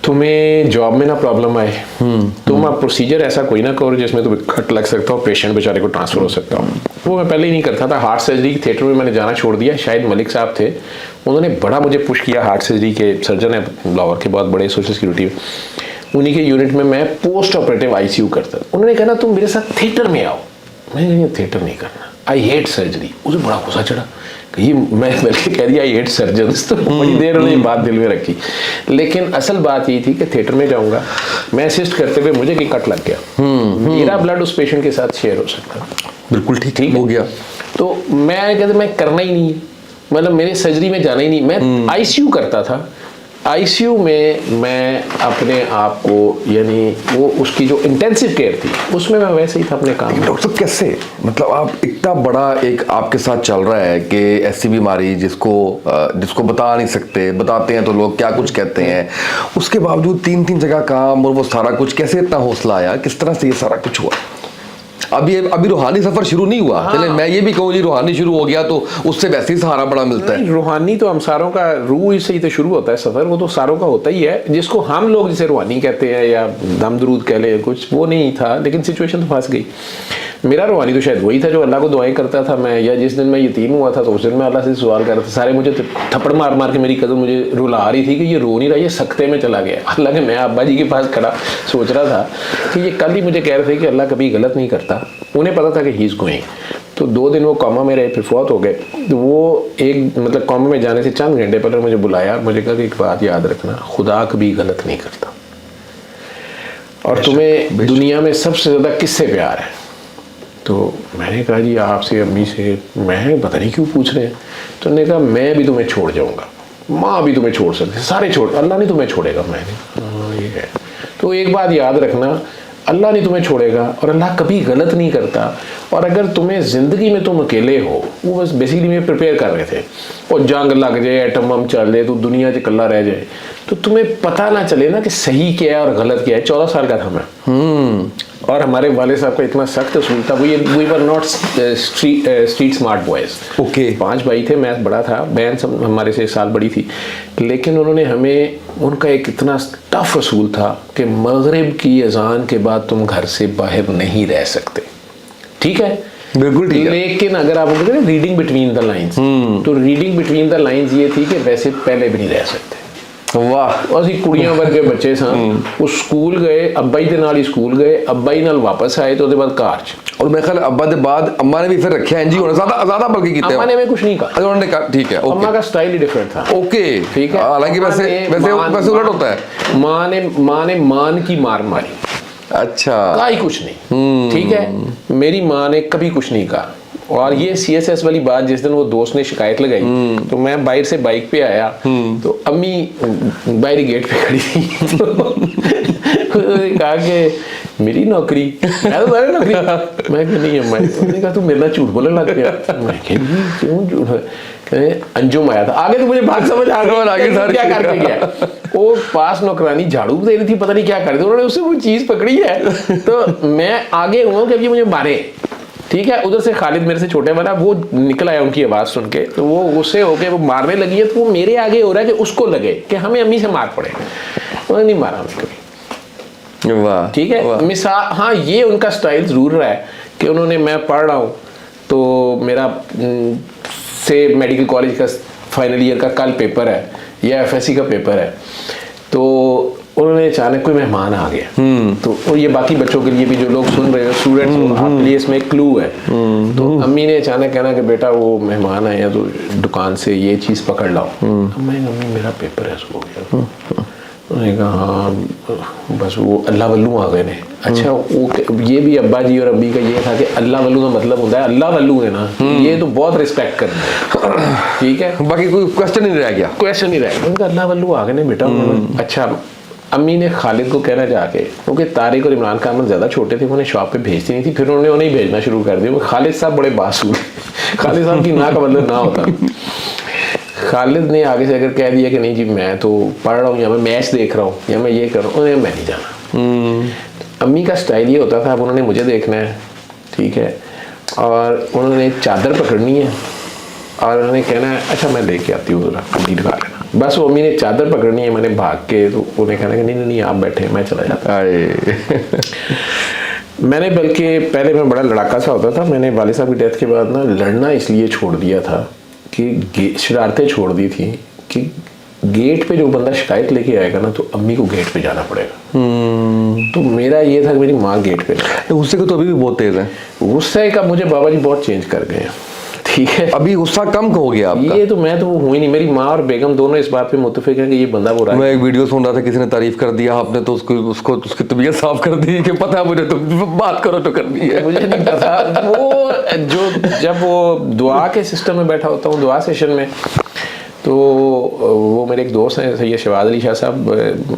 तुम्हें जॉब में ना प्रॉब्लम आए, तुम आप प्रोसीजर ऐसा कोई ना करो जिसमें तुम्हें खट लग सकता हो, पेशेंट बेचारे को ट्रांसफर हो सकता हो। वो मैं पहले ही नहीं करता था। हार्ट सर्जरी थिएटर में मैंने जाना छोड़ दिया। शायद मलिक साहब थे, उन्होंने बड़ा मुझे पुश किया। हार्ट सर्जरी के सर्जन है लाहौर के, बहुत बड़े सोशल सिक्योरिटी में, उन्हीं के यूनिट में मैं पोस्ट ऑपरेटिव ICU करता। उन्होंने कहा तुम मेरे साथ थिएटर में आओ। मैंने थिएटर नहीं करना, आई हेट सर्जरी। उसे बड़ा गुस्सा चढ़ा कि ये मैं बल्कि कह दिया आई हेट सर्जन्स। तो बड़ी देर उन्होंने ये बात दिल में रखी, लेकिन असल बात ये थी कि थिएटर में जाऊंगा, मैं असिस्ट करते हुए मुझे कट लग गया, मेरा ब्लड उस पेशेंट के साथ शेयर हो सकता। बिल्कुल ठीक हो गया। तो मैं कहते मैं करना ही नहीं है, मतलब मेरे सर्जरी में जाना ही नहीं। मैं ICU करता था, आईसीयू में मैं अपने आप को, यानी वो उसकी जो इंटेंसिव केयर थी उसमें मैं वैसे ही था अपने काम में। डॉक्टर साहब कैसे, मतलब आप इतना बड़ा एक आपके साथ चल रहा है कि ऐसी बीमारी जिसको बता नहीं सकते, बताते हैं तो लोग क्या कुछ कहते हैं, उसके बावजूद 3 जगह काम और वो सारा कुछ, कैसे इतना हौसला आया, किस तरह से ये सारा कुछ हुआ? अभी रूहानी सफर शुरू नहीं हुआ। हाँ। चले मैं ये भी कहूँ जी रूहानी शुरू हो गया तो उससे वैसे ही सहारा बड़ा मिलता है। रूहानी तो हम सारों का, रूह से ही तो शुरू होता है सफर, वो तो सारों का होता ही है। जिसको हम लोग जिसे रूहानी कहते हैं या दमदरूद कह ले, कुछ वो नहीं था, लेकिन सिचुएशन तो फंस गई। मेरा रूहानी तो शायद वही था जो अल्लाह को दुआएं करता था मैं, या जिस दिन मैं यतीम हुआ था तो उस दिन मैं अल्लाह से सवाल कर रहा था। सारे मुझे थप्पड़ मार मार के मेरी कदम मुझे रुला रही थी कि ये रो नहीं रहा, ये सख्ते में चला गया। हालांकि मैं अब्बा जी के पास खड़ा सोच रहा था कि ये कल ही मुझे कह रहे थे कि अल्लाह कभी गलत नहीं करता। उन्हें पता था कि ही इज़ गोइंग। तो 2 दिन वो कॉमा में रहे, फिर फौत हो गए। तो वो एक मतलब कॉमा में जाने से चंद घंटे पहले मुझे बुलाया, मुझे कहा कि एक बात याद रखना, खुदा कभी गलत नहीं करता, और तुम्हें दुनिया में सबसे ज़्यादा किससे प्यार है? तो मैंने कहा जी आपसे, अम्मी से। मैं पता नहीं क्यों पूछ रहे हैं। तो उन्होंने कहा मैं भी तुम्हें छोड़ जाऊँगा, माँ भी तुम्हें छोड़ सकती, सारे छोड़, अल्लाह नहीं तुम्हें छोड़ेगा। मैंने हाँ ये है। तो एक बात याद रखना, अल्लाह नहीं तुम्हें छोड़ेगा और अल्लाह कभी गलत नहीं करता। और अगर तुम्हें ज़िंदगी में तुम अकेले हो, वो बस बेसिकली में प्रिपेयर कर रहे थे, और जंग लग जाए, एटम बम चल जाए, तो दुनिया से कल्ला रह जाए, तो तुम्हें पता ना चले ना कि सही क्या है और गलत क्या है। 14 साल का था मैं। और हमारे वाले साहब का इतना सख्त उसूल था, we were not street smart boys. Okay. 5 भाई थे, मैं बड़ा था, बहन सब हमारे से 1 साल बड़ी थी, लेकिन उन्होंने हमें, उनका एक इतना टफ उसूल था कि मगरिब की अजान के बाद तुम घर से बाहर नहीं रह सकते। ठीक है, बिल्कुल ठीक है। लेकिन अगर आप रीडिंग बिटवीन द लाइन्स, तो रीडिंग बिटवीन द लाइन्स ये थी कि वैसे पहले भी नहीं रह सकते। वाह। ਅਸੀਂ ਕੁੜੀਆਂ ਵਰਗੇ ਬੱਚੇ ਸਾਂ। ਉਹ ਸਕੂਲ ਗਏ, ਅੱਬਾ ਜੀ ਦੇ ਨਾਲ ਹੀ ਸਕੂਲ ਗਏ, ਅੱਬਾ ਜੀ ਨਾਲ ਵਾਪਸ ਆਏ तो ਉਹਦੇ ਬਾਅਦ ਕਾਰ 'ਚ। और मेरे ख्याल अब्बा के बाद अम्मा ने भी फिर रखे हैं जी, उन्होंने ज्यादा बल्कि कीते अम्मा ने हमें कुछ नहीं कहा। उन्होंने कहा ठीक है, अम्मा का स्टाइल ही डिफरेंट था। ओके ठीक है, हालांकि वैसे उलट होता है। माँ ने मान की मार मारी, अच्छा, कहा ही कुछ नहीं। ठीक है, मेरी माँ ने कभी कुछ नहीं कहा। और ये CSS वाली बात, जिस दिन वो दोस्त ने शिकायत लगाई तो मैं बाहर से बाइक पे आया, तो अम्मी बाहरी गेट पे खड़ी थी। तो उन्होंने कहा कि मेरी नौकरी, मैं तो नौकरी, मैं कहा नहीं अम्मा। उन्होंने कहा तू मेरे साथ झूठ बोलने लग गया। मैं कहा क्यों झूठ? कहते अंजुम आया था। आगे तो मुझे बात समझ आ गई, आगे सर क्या करके गया। वो पास नौकरानी झाड़ू दे रही थी, पता नहीं क्या कर रही थी, उन्होंने उससे कोई चीज पकड़ी है। तो मैं आगे हुआ कि अभी मुझे मारे। ठीक है, उधर से खालिद मेरे से छोटे वाला, वो निकल आया उनकी आवाज़ सुन के, तो वो गुस्से होके वो मारने लगी है। तो वो मेरे आगे हो रहा है कि उसको लगे कि हमें अम्मी से मार पड़े। उन्होंने नहीं मारा हमें कभी। वाह। ठीक है, मिसाल, हाँ ये उनका स्टाइल ज़रूर रहा है कि उन्होंने, मैं पढ़ रहा हूँ तो मेरा से मेडिकल कॉलेज का फाइनल ईयर का कल पेपर है या FSC का पेपर है, तो उन्होंने अचानक कोई मेहमान आ गया। तो और ये बाकी बच्चों के लिए भी, जो लोग सुन रहे हो स्टूडेंट्स, आपके लिए इसमें एक क्लू है। तो अम्मी ने अचानक कहना कि बेटा वो मेहमान आए हैं तो दुकान से ये चीज़ पकड़ लाओ। अम्मी मेरा पेपर है, सो गया। उन्होंने कहा हाँ बस वो अल्लाह वल्लू आ गए ने। अच्छा, वो ये भी अब्बा जी और अम्मी का ये था कि अल्लाह वल्लू का मतलब होता है अल्लाह वल्लू है ना, ये तो बहुत रिस्पेक्ट करना है। ठीक है, बाकी कोई क्वेश्चन नहीं रह गया। क्वेश्चन नहीं रह गया। उनका अल्लाह वल्लू आ गए ने बेटा। अच्छा, अम्मी ने खालिद को कहना जाके, क्योंकि तारिक और इमरान खान ज़्यादा छोटे थे, उन्हें शॉप पे भेजती नहीं थी, फिर उन्होंने उन्हें भेजना शुरू कर दिया। खालिद साहब बड़े बासूर, खालिद साहब की ना का मतलब ना होता। खालिद ने आगे से अगर कह दिया कि नहीं जी मैं तो पढ़ रहा हूँ, या मैं मैच देख रहा हूँ, या मैं ये कर रहा हूँ, उन्हें मैं नहीं जाना। अम्मी का स्टाइल ये होता था, अब उन्होंने मुझे देखना है, ठीक है, और उन्होंने चादर पकड़नी है और उन्होंने कहना है अच्छा मैं लेके आती हूँ, ज़रा कुंडी लगा लेना। बस वो अम्मी ने चादर पकड़नी है, मैंने भाग के, तो उन्हें कहना कि नहीं आप बैठे, मैं चला जाता। मैंने बल्कि पहले मैं बड़ा लड़ाका सा होता था। मैंने वाले साहब की डेथ के बाद ना लड़ना इसलिए छोड़ दिया था कि शरारतें छोड़ दी थी कि गेट पे जो बंदा शिकायत लेके आएगा ना, तो अम्मी को गेट पे जाना पड़ेगा। तो मेरा ये था कि मेरी माँ गेट पे, गुस्से को तो अभी भी बहुत तेज है। गुस्से का मुझे बाबा जी बहुत चेंज कर गए हैं। ठीक है, अभी गुस्सा कम हो गया आपका? ये तो मैं तो हुई नहीं। मेरी माँ और बेगम दोनों इस बात पे मुत्तफिक हैं कि ये बंदा वो रहा है। मैं एक वीडियो सुन रहा था, किसी ने तारीफ कर दिया, आपने तो उसको उसकी तबीयत साफ कर दी कि पता है मुझे, तो बात करो तो करनी है। मुझे नहीं पता वो जो जब वो दुआ के सिस्टम में बैठा होता हूँ, दुआ सेशन में, तो वो मेरे एक दोस्त हैं सैयद शहबाज अली शाह साहब,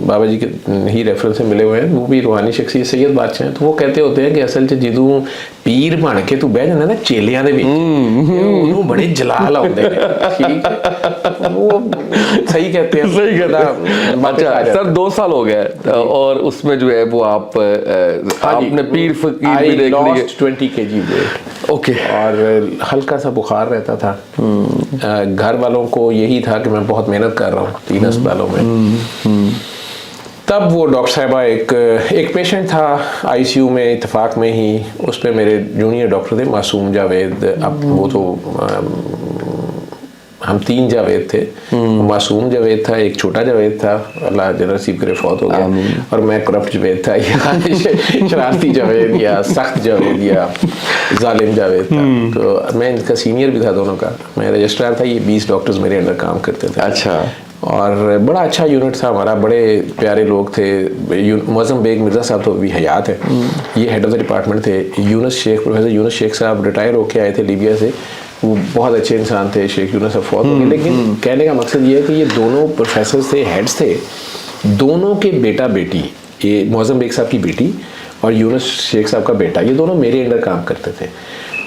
बाबा जी के ही रेफरेंस से मिले हुए हैं, वो भी रूहानी शख्सियत सैयद बादशाह हैं। तो वो कहते होते हैं कि असल च जदों पीर बन के तू बह जाना ना चेलियां दे विच, उन्होंने बड़े जलाल आउंदे ने, ठीक है, वो सही कहते हैं, सही कहता। अच्छा सर 2 साल हो गए और उसमें जो है वो आप आपने पीर फकीर भी देख लिए। 20 kg वेट, ओके, और हल्का सा बुखार रहता था। घर वालों को यही था कि मैं बहुत मेहनत कर रहा हूँ 3 अस्पतालों में। तब वो डॉक्टर साहिबा एक पेशेंट था आईसीयू में, इत्तेफाक में ही उस पर मेरे जूनियर डॉक्टर थे मासूम जावेद। अब वो तो हम 3 जावेद थे, मासूम जावेद था, एक छोटा जावेद था, अल्लाह जन्नत नसीब करे, फौत हो गया, और मैं करप्ट जावेद था, या शरारती जावेद, या सख्त जावेद, या जालिम जावेद था। तो मैं इनका सीनियर भी था दोनों का, मैं रजिस्ट्रार था, ये 20 डॉक्टर्स मेरे अंडर काम करते थे। अच्छा, और बड़ा अच्छा यूनिट था हमारा, बड़े प्यारे लोग थे। मौज़म बेग मिर्ज़ा साहब तो अभी हयात है, ये हेड ऑफ द डिपार्टमेंट थे। यूनुस शेख, प्रोफेसर यूनुस शेख साहब रिटायर होके आए थे लीबिया से, वो बहुत अच्छे इंसान थे। शेख यूनुस साहब फौत हो गए, लेकिन कहने का मकसद ये है कि ये दोनों प्रोफेसर थे, हेड्स थे, दोनों के बेटा बेटी, ये मौज़म बेग साहब की बेटी और यूनुस शेख साहब का बेटा, ये दोनों मेरे अंडर काम करते थे।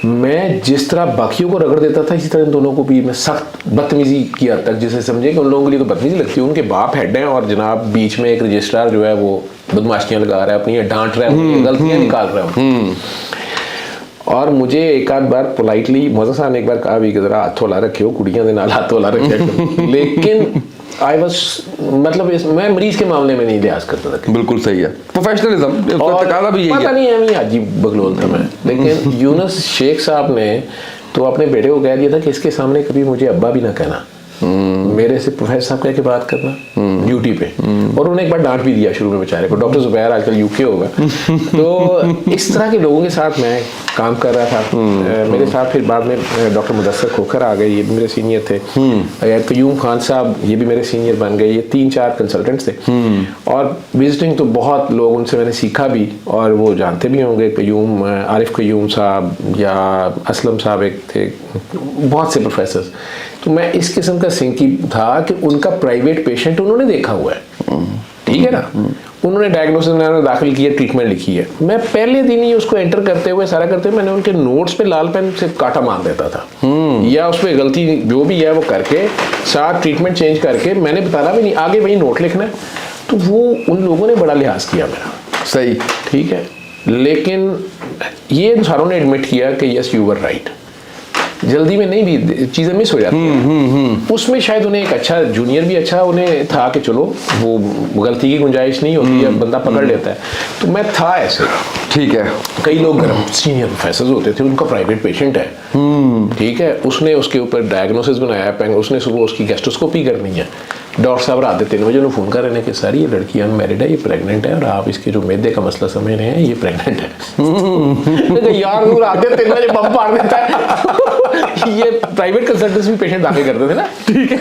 मैं जिस तरह बाकियों को रगड़ देता था, इसी तरह इन दोनों को भी मैं सख्त बदतमीजी की हद तक, जिसे समझे कि उन लोगों के लिए तो बदतमीजी लगती है, उनके बाप हेड हैं और जनाब बीच में एक रजिस्ट्रार जो है वो बदमाशियां लगा रहा है, अपनी डांट रहा है, गलतियां निकाल रहा है। और मुझे एक आध बार पोलाइटली मौज़ा साहब ने एक बार कहा भी कि जरा हाथ हौला रखे हो, कुड़ियां दे नाल हाथ हौला रखे, लेकिन आई वाज, मतलब मैं मरीज के मामले में नहीं लिहाज करता था। बिल्कुल सही है, प्रोफेशनलिज्म तकाजा भी यही है। पता नहीं है, अजीब बगलोल था मैं, लेकिन यूनुस शेख साहब ने तो अपने बेटे को कह दिया था कि इसके सामने कभी मुझे अब्बा भी ना कहना, मेरे से प्रोफेसर साहब कह के बात करना ड्यूटी पे। और उन्होंने एक बार डांट भी दिया शुरू में बेचारे को, डॉक्टर जुबैर आजकल यूके होगा। तो इस तरह के लोगों के साथ मैं काम कर रहा था। मेरे साथ फिर बाद में डॉक्टर मुदस्सर खोखर आ गए, ये भी मेरे सीनियर थे। कयूम खान साहब, ये भी मेरे सीनियर बन गए। ये 3-4 कंसल्टेंट्स थे, और विजिटिंग तो बहुत लोग, उनसे मैंने सीखा भी, और वो जानते भी होंगे। कयूम, आरिफ कयूम साहब या असलम साहब एक थे, बहुत से प्रोफेसर। तो मैं इस किस्म का सिंकी था कि उनका प्राइवेट पेशेंट उन्होंने देखा हुआ है, ठीक है ना, उन्होंने डायग्नोसिस में दाखिल किया, ट्रीटमेंट लिखी है। मैं पहले दिन ही उसको एंटर करते हुए सारा करते हुए मैंने उनके नोट्स पे लाल पेन से काटा मार देता था, या उस पर गलती जो भी है वो करके साथ ट्रीटमेंट चेंज करके, मैंने बताना भी नहीं, आगे वही नोट लिखना है। तो वो उन लोगों ने बड़ा लिहाज किया मेरा, सही, ठीक है। लेकिन ये सारों ने एडमिट किया कि यस यू वर राइट, जल्दी में नहीं भी चीज़ें मिस हो जाती हैं। उसमें शायद उन्हें एक अच्छा जूनियर भी अच्छा उन्हें था कि चलो वो गलती की गुंजाइश नहीं होती है, बंदा पकड़ लेता है। तो मैं था ऐसे, ठीक है। कई लोग सीनियर प्रोफेसर होते थे, उनका प्राइवेट पेशेंट है, ठीक है, उसने उसके ऊपर डायग्नोसिस बनाया, उसने सुबह उसकी गैस्ट्रोस्कोपी करनी है। डॉक्टर साहब रात 3 बजे उन्हें फ़ोन कर रहे हैं कि सर ये लड़की अनमैरिड है, ये प्रेग्नेंट है, और आप इसके जो मैदे का मसला समझ रहे हैं, ये प्रेग्नेंट है। यार वो रात 3 बजे बम फाड़ देता है। ये प्राइवेट कंसल्टेंट्स भी पेशेंट दाखिल करते थे ना, ठीक है।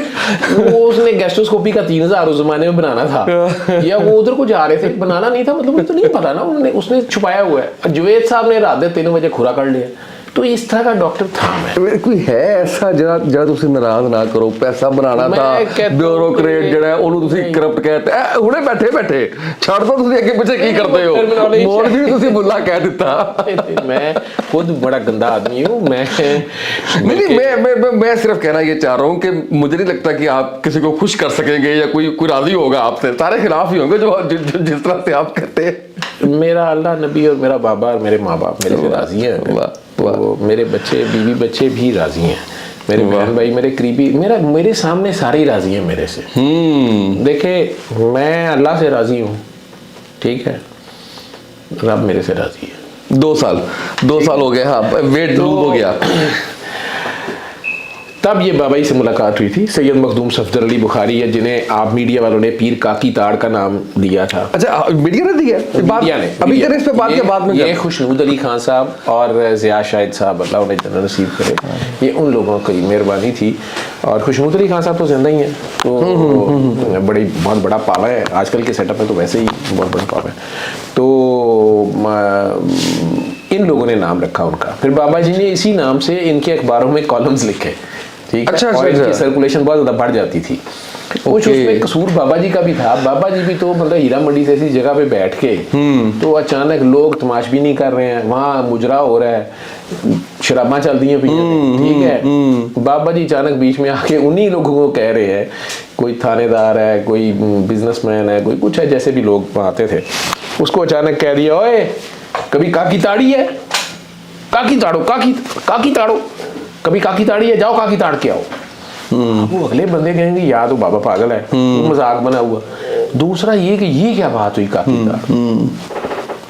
वो उसने गैस्ट्रोस्कोपी का 3000 उस जमाने में बनाना था, या वो उधर को जा रहे थे, बनाना नहीं था, मतलब मुझे तो नहीं पता ना, उसने छुपाया हुआ है। जुवेद साहब ने रात 3 बजे खुरा कर लिया। तो इस तरह का डॉक्टर था मैं। कोई है ऐसा जरा तुसी नाराज ना करो, पैसा बनाना था, ब्यूरोक्रेट जड़ा ओनू तुसी करप्ट कहते हुणे बैठे बैठे छड़ दो, तुसी अगे पीछे की करते हो, मोर भी तुसी बुल्ला कह दिता। मैं खुद बड़ा गंदा आदमी हूं। मैं सिर्फ कहना ये चाह रहा हूँ कि मुझे नहीं लगता कि आप किसी को खुश कर सकेंगे या कोई राजी होगा आपसे, सारे खिलाफ ही होंगे जो जिस तरह से आप कहते हैं। मेरा अल्लाह नबी और मेरा बाबा और मेरे माँ बाप मेरे से राजी हैं, तो मेरे बच्चे बीवी बच्चे भी राजी हैं, मेरे बहन भाई मेरे करीबी, मेरे सामने सारे ही राजी हैं मेरे से। देखे, मैं अल्लाह से राजी हूँ, ठीक है, रब मेरे से राजी है। 2 साल हो गए, हाँ, वेट लूज हो गया। तब ये बाबा जी से मुलाकात हुई थी, सैयद मखदूम सफदर अली बुखारी है, जिन्हें आप मीडिया वालों ने पीर काकी ताड़ का नाम दिया था। अच्छा, मीडिया ने दिया? मीडिया ने अभी करें इस पे बात के बाद में। ये खुशनूद अली खान साहब और ज़िया शाहिद साहब, अल्लाह उन्हें जन्नत नसीब करे, ये उन लोगों की मेहरबानी थी। और खुशनूद अली खान साहब तो जिंदा ही हैं, तो बहुत बड़ा पावा है आजकल के सेटअप में, तो वैसे ही बहुत बड़ा पावा है। तो इन लोगों ने नाम रखा उनका, फिर बाबा जी ने इसी नाम से इनके अखबारों में कॉलम्स लिखे, ठीक है, अच्छा, ऑयल अच्छा। की सर्कुलेशन बहुत ज़्यादा बढ़ जाती थी। कुछ उसमें कसूर बाबा जी का भी था। बाबा जी भी तो मतलब हीरा मंडी जैसी जगह पे बैठ के तो अचानक लोग तमाशबीनी कर रहे हैं, वहाँ मुजरा हो रहा है, शराबा चलती हैं पीछे, ठीक है। बाबा जी अचानक बीच में आके उन्हीं लोगों को कह रहे हैं, कोई थानेदार है, कोई बिजनेसमैन है, कोई कुछ है, जैसे भी लोग वहाँ आते थे, उसको अचानक कह दिया, ओए कभी काकी ताड़ी है, काकी ताड़ो, काकी ताड़ो, कभी काकी ताड़ी है, जाओ काकी ताड़ के आओ। वो अगले बंदे कहेंगे या तो बाबा पागल है, वो मजाक बना हुआ। दूसरा ये कि ये क्या बात हुई काकी ताड़,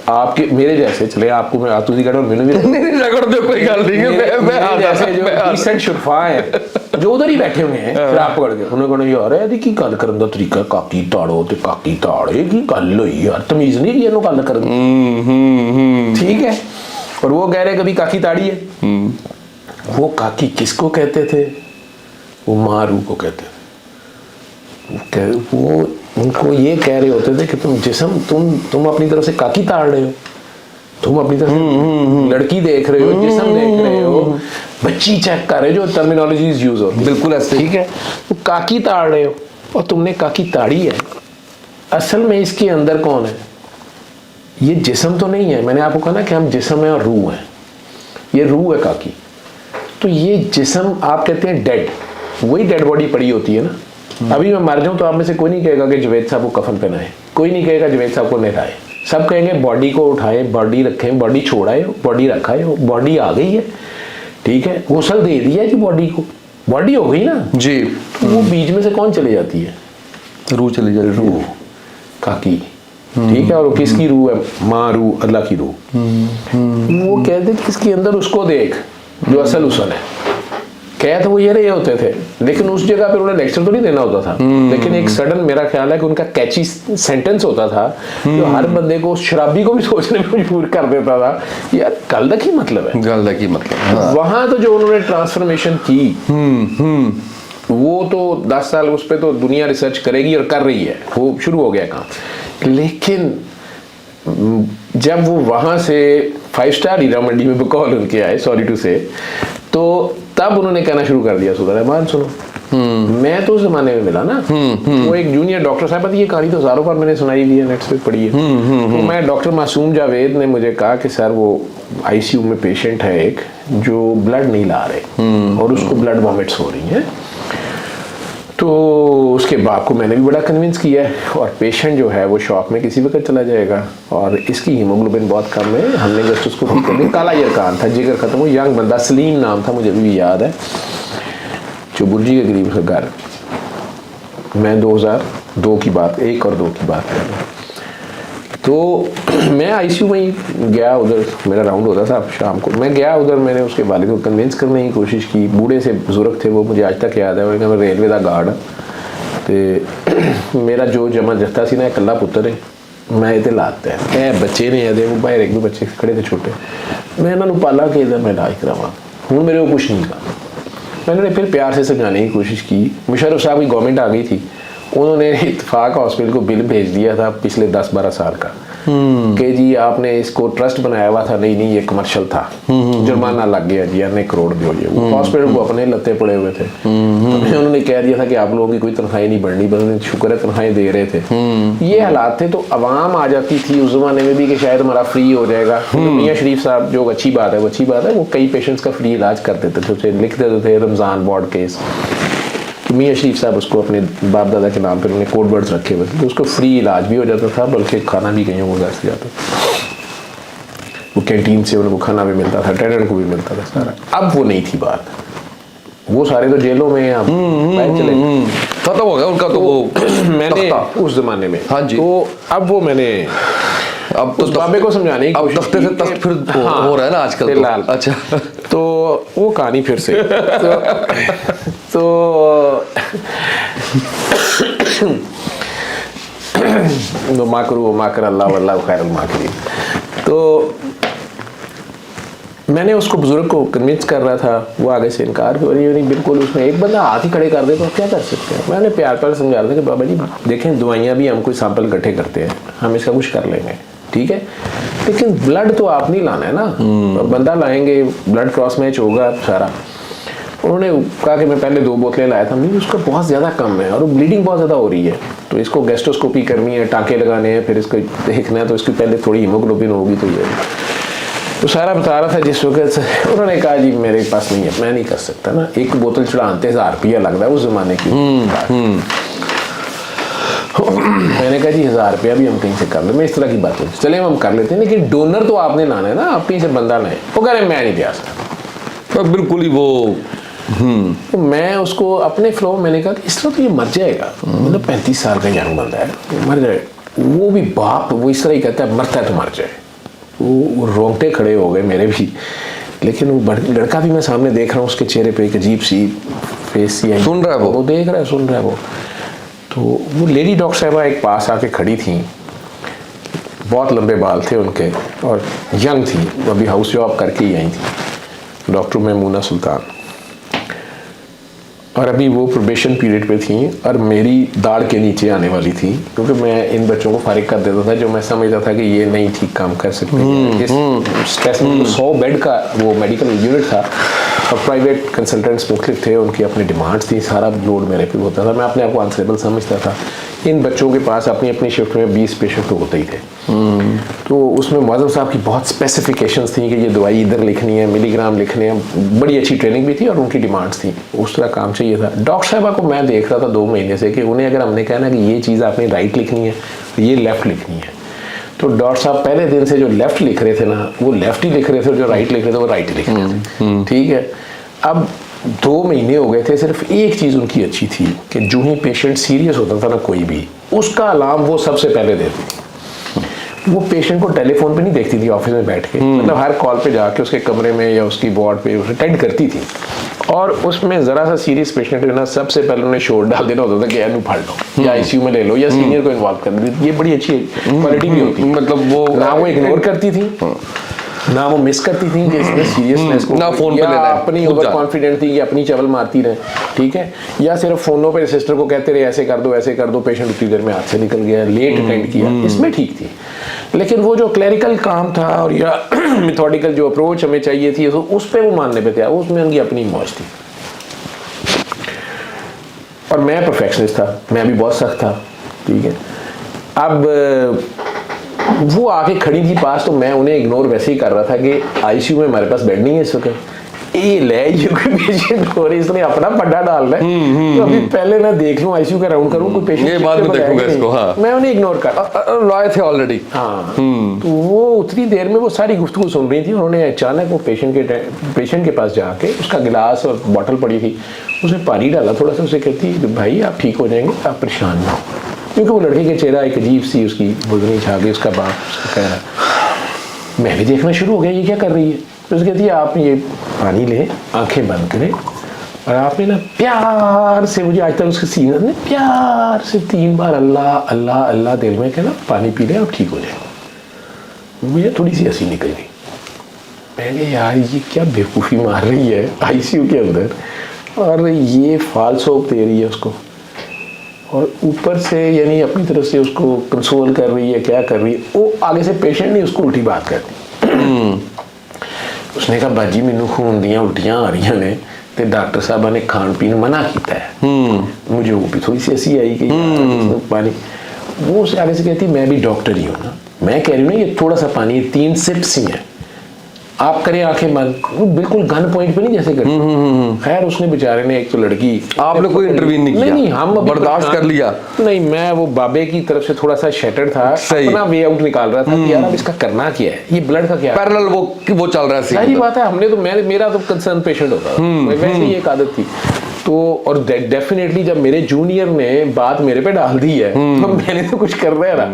आपके मेरे जैसे चले, आपको मैं तुसी करो मैंने भी नहीं रगड़ दो, कोई गल नहीं है, मेरे जैसे जो डिसेंट शुरफा है जो उधर ही बैठे हुए हैं शराब पकड़ के, उन्होंने कहना यार ਇਹਦੀ ਕੀ ਗੱਲ ਕਰਨ ਦਾ ਤਰੀਕਾ, ਕਾਕੀ ਤਾੜੋ ਤੇ ਕਾਕੀ ਤਾੜੇ की ਗੱਲ ਹੋਈ यार, तमीज नहीं है ਇਹਨੂੰ ਗੱਲ ਕਰਨ ਦੀ। ठीक है, और वो कह रहे कभी काकी ताड़ी है। वो काकी किसको कहते थे? वो मारू को कहते थे। वो उनको ये कह रहे होते थे कि तुम जिस्म तुम अपनी तरफ से काकी ताड़ रहे हो, तुम अपनी तरफ से लड़की देख रहे हो, जिस्म देख रहे हो, बच्ची चेक कर रहे हो, जो टर्मिनोलॉजीज यूज होती है बिल्कुल ऐसे, ठीक है। तो काकी ताड़ रहे हो और तुमने काकी ताड़ी है। असल में इसके अंदर कौन है? ये जिस्म तो नहीं है, मैंने आपको कहा ना कि हम जिस्म है और रूह है, ये रूह है काकी। तो ये जिस्म आप कहते हैं डेड, वही डेड बॉडी पड़ी होती है ना। अभी मैं मर जाऊं तो आप में से कोई नहीं कहेगा कि जावेद साहब को कफन पहनाए, कोई नहीं कहेगा जावेद साहब को नहलाए, सब कहेंगे बॉडी को उठाए, बॉडी रखें, बॉडी छोड़ाए, बॉडी रखा है, बॉडी आ गई है, ठीक है, गुसल दे दिया जी बॉडी को, बॉडी हो गई ना जी। तो वो बीच में से कौन चली जाती है? रूह चली जाती है, रूह, काकी, ठीक है। और वो किसकी रूह है? माँ रूह, अल्लाह की रूह। वो कहते हैं किसके अंदर उसको देख जो असल उसल है। कह तो वो ये रहे होते थे, लेकिन उस जगह पर उन्हें लेक्चर तो नहीं देना होता था, लेकिन एक सडन मेरा ख्याल है कि उनका कैची सेंटेंस होता था जो हर बंदे को, शराबी को भी सोचने में मजबूर कर देता था, यार कल तक ही मतलब है, गल की मतलब। हाँ। वहां तो जो उन्होंने ट्रांसफॉर्मेशन की वो तो 10 साल उस पर तो दुनिया रिसर्च करेगी और कर रही है, वो शुरू हो गया काम। लेकिन जब वो वहां से 5 स्टार हीरा मंडी में बकौल उनके आए, सॉरी टू से, तो तब उन्होंने कहना शुरू कर दिया, सुधा रहमान सुनो, मैं तो उस जमाने में मिला ना, वो एक जूनियर डॉक्टर साहब, ये कहानी तो हजारों बार मैंने सुनाई दी है, नेट पे पढ़ी है। तो मैं डॉक्टर मासूम जावेद ने मुझे कहा कि सर वो आईसीयू में पेशेंट है एक जो ब्लड नहीं ला रहे और उसको ब्लड वॉमिट्स हो रही हैं। तो उसके बाप को मैंने भी बड़ा कन्विंस किया है, और पेशेंट जो है वो शॉप में किसी वक्त चला जाएगा, और इसकी हीमोग्लोबिन बहुत कम है, हमने जस्ट उसको ठीक कर दिया। काला यरकान था, जिगर खत्म हो, यंग बंदा, सलीम नाम था, मुझे भी याद है, जो बुर्जी के करीब है घर। मैं 2002 की बात, 1 और 2 की बात कर रहा हूँ। तो मैं आईसीयू में ही गया, उधर मेरा राउंड होता था शाम को, मैं गया उधर, मैंने उसके वालिद को कन्विंस करने की कोशिश की, बूढ़े से बुजुर्ग थे वो, मुझे आज तक याद है। मैं रेलवे का गार्ड तो मेरा जो जमा जत्था सी ना, इकल्ला पुत्र है, मैं ये लाता है, बच्चे ने ये वो बाहर 1-2 बच्चे खड़े थे छोटे, मैं इन्होंने पाला कि इधर मैं इलाज करावा, हूँ मेरे को कुछ नहीं कहा। मैंने फिर प्यार से समझाने की कोशिश की। मुशर्रफ साहब की गवर्नमेंट आ गई थी, उन्होंने इत्तेफाक हॉस्पिटल को बिल भेज दिया था पिछले 10-12 साल का कि जी आपने इसको ट्रस्ट बनाया हुआ था, नहीं ये कमर्शियल था, जुर्माना लग गया जी, अन्य करोड़ दो जी। हॉस्पिटल को अपने लत्ते पड़े हुए थे, तो उन्होंने कह दिया था कि आप लोगों की कोई तनख्वाही नहीं बढ़नी, बस शुक्र है तनख्वाही दे रहे थे। ये हालात थे, तो अवाम आ जाती थी उस जमाने में भी कि शायद हमारा फ्री हो जाएगा। मियाँ शरीफ साहब, जो अच्छी बात है, वो अच्छी बात है, वो कई पेशेंट्स का फ्री इलाज कर देते थे, लिख देते थे रमज़ान वार्ड केस। मियाँ शरीफ साहब उसको अपने बाप दादा के नाम पर उन्होंने कोड वर्ड्स रखे हुए थे, तो उसको फ्री इलाज भी हो जाता था, बल्कि खाना भी कहीं वो घर से जाता था, वो कैंटीन से उनको खाना भी मिलता था, अटेंडेंट को भी मिलता था सारा। अब वो नहीं थी बात, वो सारे तो जेलों में अब चले, खत्म हो गया उनका तो वो मैंने उस जमाने में, हाँ जी, तो अब वो मैंने अब तो बाबे को समझाने की कोशिश तख्ते से तख्त फिर हो रहा है ना आजकल फिलहाल। अच्छा, तो वो कहानी फिर से तो माकरू माकर अल्लाह वल्लाह खैरुल माकिरीन। तो मैंने उसको बुजुर्ग को कन्विंस कर रहा था, वो आगे से इनकार हो रही नहीं, बिल्कुल उसमें एक बंदा हाथ ही खड़े कर दे तो क्या कर सकते हैं। मैंने प्यार पर समझा रहा था कि बाबा जी देखें, दवाइयाँ भी हम कोई सैंपल इकट्ठे करते हैं, हम इसका कुछ कर लेंगे, ठीक है, लेकिन ब्लड तो आप नहीं लाना है ना, बंदा लाएंगे, ब्लड क्रॉस मैच होगा सारा। उन्होंने कहा कि मैं पहले 2 बोतलें लाया था, नहीं उसका बहुत ज़्यादा कम है और ब्लीडिंग बहुत ज़्यादा हो रही है, तो इसको गैस्ट्रोस्कोपी करनी है, टाँके लगाने हैं, फिर इसको देखना है, तो इसकी पहले थोड़ी हीमोग्लोबिन होगी तो ये तो सारा बता रहा था। जिस वक्त उन्होंने कहा जी मेरे पास नहीं है, मैं नहीं कर सकता ना, 1 बोतल चढ़ाते 1000 रुपया लगता है उस ज़माने की। मैंने कहा जी 1000 रुपया भी हम कहीं से कर ले, मैं इस तरह की बात होती चले हम कर लेते हैं, लेकिन डोनर तो आपने लाना है ना, आप कहीं से बंदा लाए। वो कह रहे मैं नहीं दिया सकता, तो बिल्कुल ही वो तो मैं उसको अपने फ्लो मैंने कहा कि इस तरह तो ये मर जाएगा, मतलब 35 साल का यंग बंदा है, मर जाए। वो भी बाप वो इस तरह ही कहता है मरता है तो मर जाए। वो रोंगटे खड़े हो गए मेरे भी, लेकिन वो लड़का भी मैं सामने देख रहा हूँ, उसके चेहरे पे एक अजीब सी फेस सी है, सुन रहा है वो देख रहा है, सुन रहा है वो। तो वो लेडी डॉक्टर साहबा एक पास आके खड़ी थी, बहुत लंबे बाल थे उनके और यंग थी, वो अभी हाउस जॉब करके ही आई थी, डॉक्टर मैमूना सुल्तान। और अभी वो प्रोबेशन पीरियड पे थी और मेरी दाढ़ के नीचे आने वाली थी, क्योंकि मैं इन बच्चों को फारिग कर देता था जो मैं समझता था कि ये नहीं ठीक काम कर सकते। इस स्ट्रेस में 100 बेड का वो मेडिकल यूनिट था और प्राइवेट कंसल्टेंट्स मुख्तलिफ थे, उनकी अपनी डिमांड्स थी, सारा लोड मेरे पे होता था। मैं अपने आप को आंसरेबल समझता था। इन बच्चों के पास अपनी अपनी शिफ्ट में 20 पेशेंट तो होते ही थे। तो उसमें मुअज़्ज़म साहब की बहुत स्पेसिफिकेशंस थी कि ये दवाई इधर लिखनी है, मिलीग्राम लिखने हैं, बड़ी अच्छी ट्रेनिंग भी थी और उनकी डिमांड्स थी, उस तरह काम चाहिए था। डॉक्टर साहबा को मैं देख रहा था 2 महीने से कि उन्हें अगर हमने कहना कि ये चीज़ आपने राइट लिखनी है, ये लेफ़्ट लिखनी है, तो डॉक्टर साहब पहले दिन से जो लेफ़्ट लिख रहे थे ना, वो लेफ़्ट ही लिख रहे थे, और जो राइट लिख रहे थे वो राइट ही लिख रहे थे। ठीक है, अब 2 महीने हो गए थे, सिर्फ एक चीज़ उनकी अच्छी थी कि जो ही पेशेंट सीरियस होता था ना कोई भी, उसका अलार्म वो सबसे पहले देती थी। वो पेशेंट को टेलीफोन पे नहीं देखती थी ऑफिस में बैठ के, मतलब हर कॉल पे जाके उसके कमरे में या उसकी वार्ड पे उसे अटेंड करती थी। और उसमें ज़रा सा सीरियस पेशेंट है ना, सबसे पहले उन्हें शोर डाल देना होता था कि एनु फाड़ लो या आईसीयू में ले लो या सीनियर को इन्वॉल्व कर लो। ये बड़ी अच्छी क्वालिटी भी होती है, मतलब वो ना वो इग्नोर करती थी ना वो मिस करती थी कि इसमें सीरियसनेस को, ना फोन पे लेना है, अपनी ओवर कॉन्फिडेंट थी कि अपनी चवल मारती रहे, ठीक है, या सिर्फ फोनों पे सिस्टर को कहते रहे ऐसे कर दो, पेशेंट उतनी देर में हाथ से निकल गया, लेट अटेंड किया, इसमें ठीक थी। लेकिन वो जो क्लरिकल काम था और या मेथोडिकल जो अप्रोच हमें चाहिए थी, उस पर वो मानने पे थे, उसमें उनकी अपनी मौज थी। और मैं परफेक्शनिस्ट था, मैं भी बहुत सख्त था, ठीक है। अब वो आके खड़ी थी पास, तो मैं उन्हें इग्नोर वैसे ही कर रहा था कि आईसीयू में हमारे पास बेड नहीं है इस वक्त, ये ले कोई पेशेंट हो रही, इसने अपना पड्डा डाल रहा है, तो अभी पहले मैं देख लूं आईसीयू का राउंड करूं, कोई पेशेंट ये बाद में देखूंगा इसको। हाँ, मैं उन्हें इग्नोर कर लाए थे ऑलरेडी। हाँ, तो वो उतनी देर में वो सारी गुफ्तगू सुन रही थी, उन्होंने अचानक वो पेशेंट के पास जाके उसका गिलास और बॉटल पड़ी थी, उसमें पानी डाला थोड़ा सा, उसे कहती भाई आप ठीक हो जाएंगे, आप परेशान ना हो, क्योंकि वो लड़के के चेहरा एक अजीब सी उसकी बुजनी छा गई। उसका बाप उसका कह रहा, मैं भी देखना शुरू हो गया ये क्या कर रही है। तो उसने कहती है आप ये पानी लें, आंखें बंद करें, और आपने ना प्यार से, मुझे आज तक उसके सीने ने प्यार से 3 बार अल्लाह अल्लाह अल्लाह दिल में कहना, पानी पी लें आप ठीक हो जाएंगे। मुझे थोड़ी सी हंसी निकल गई, मैंने यार ये क्या बेवकूफ़ी मार रही है आईसीयू के अंदर, और ये फाल्स होप दे रही है उसको, और ऊपर से यानी अपनी तरफ से उसको कंसोल कर रही है, क्या कर रही है। वो आगे से पेशेंट नहीं उसको उल्टी बात करती। उसने कहा बाजी मैनू खून दियाँ उल्टियाँ आ रही ने, तो डॉक्टर साहब ने खान पीन मना किया है। मुझे वो भी थोड़ी सी ऐसी आई कि पानी, वो उसे आगे से कहती मैं भी डॉक्टर ही हूँ ना, मैं कह रही हूँ ना ये थोड़ा सा पानी 3 सिप्स ही है, आप करें आंखें बंद। वो बिल्कुल गन पॉइंट पे नहीं जैसे करते। खैर उसने बेचारे ने, एक तो लड़की, आपने कोई इंटरवीन नहीं किया? नहीं, हम बर्दाश्त कर लिया। नहीं, मैं वो बाबे की तरफ से थोड़ा सा शैटर्ड था, अपना वे आउट निकाल रहा था कि यार अब इसका करना क्या है, ये ब्लड का क्या है, पैरेलल वो चल रहा है। सारी बात है, हमने तो मेरा तो कंसर्न पेशेंट होता था, वैसे ही एक आदत थी। तो और डेफिनेटली जब मेरे जूनियर ने बात मेरे पे डाल दी है, तो मैंने तो कुछ कर रहा था,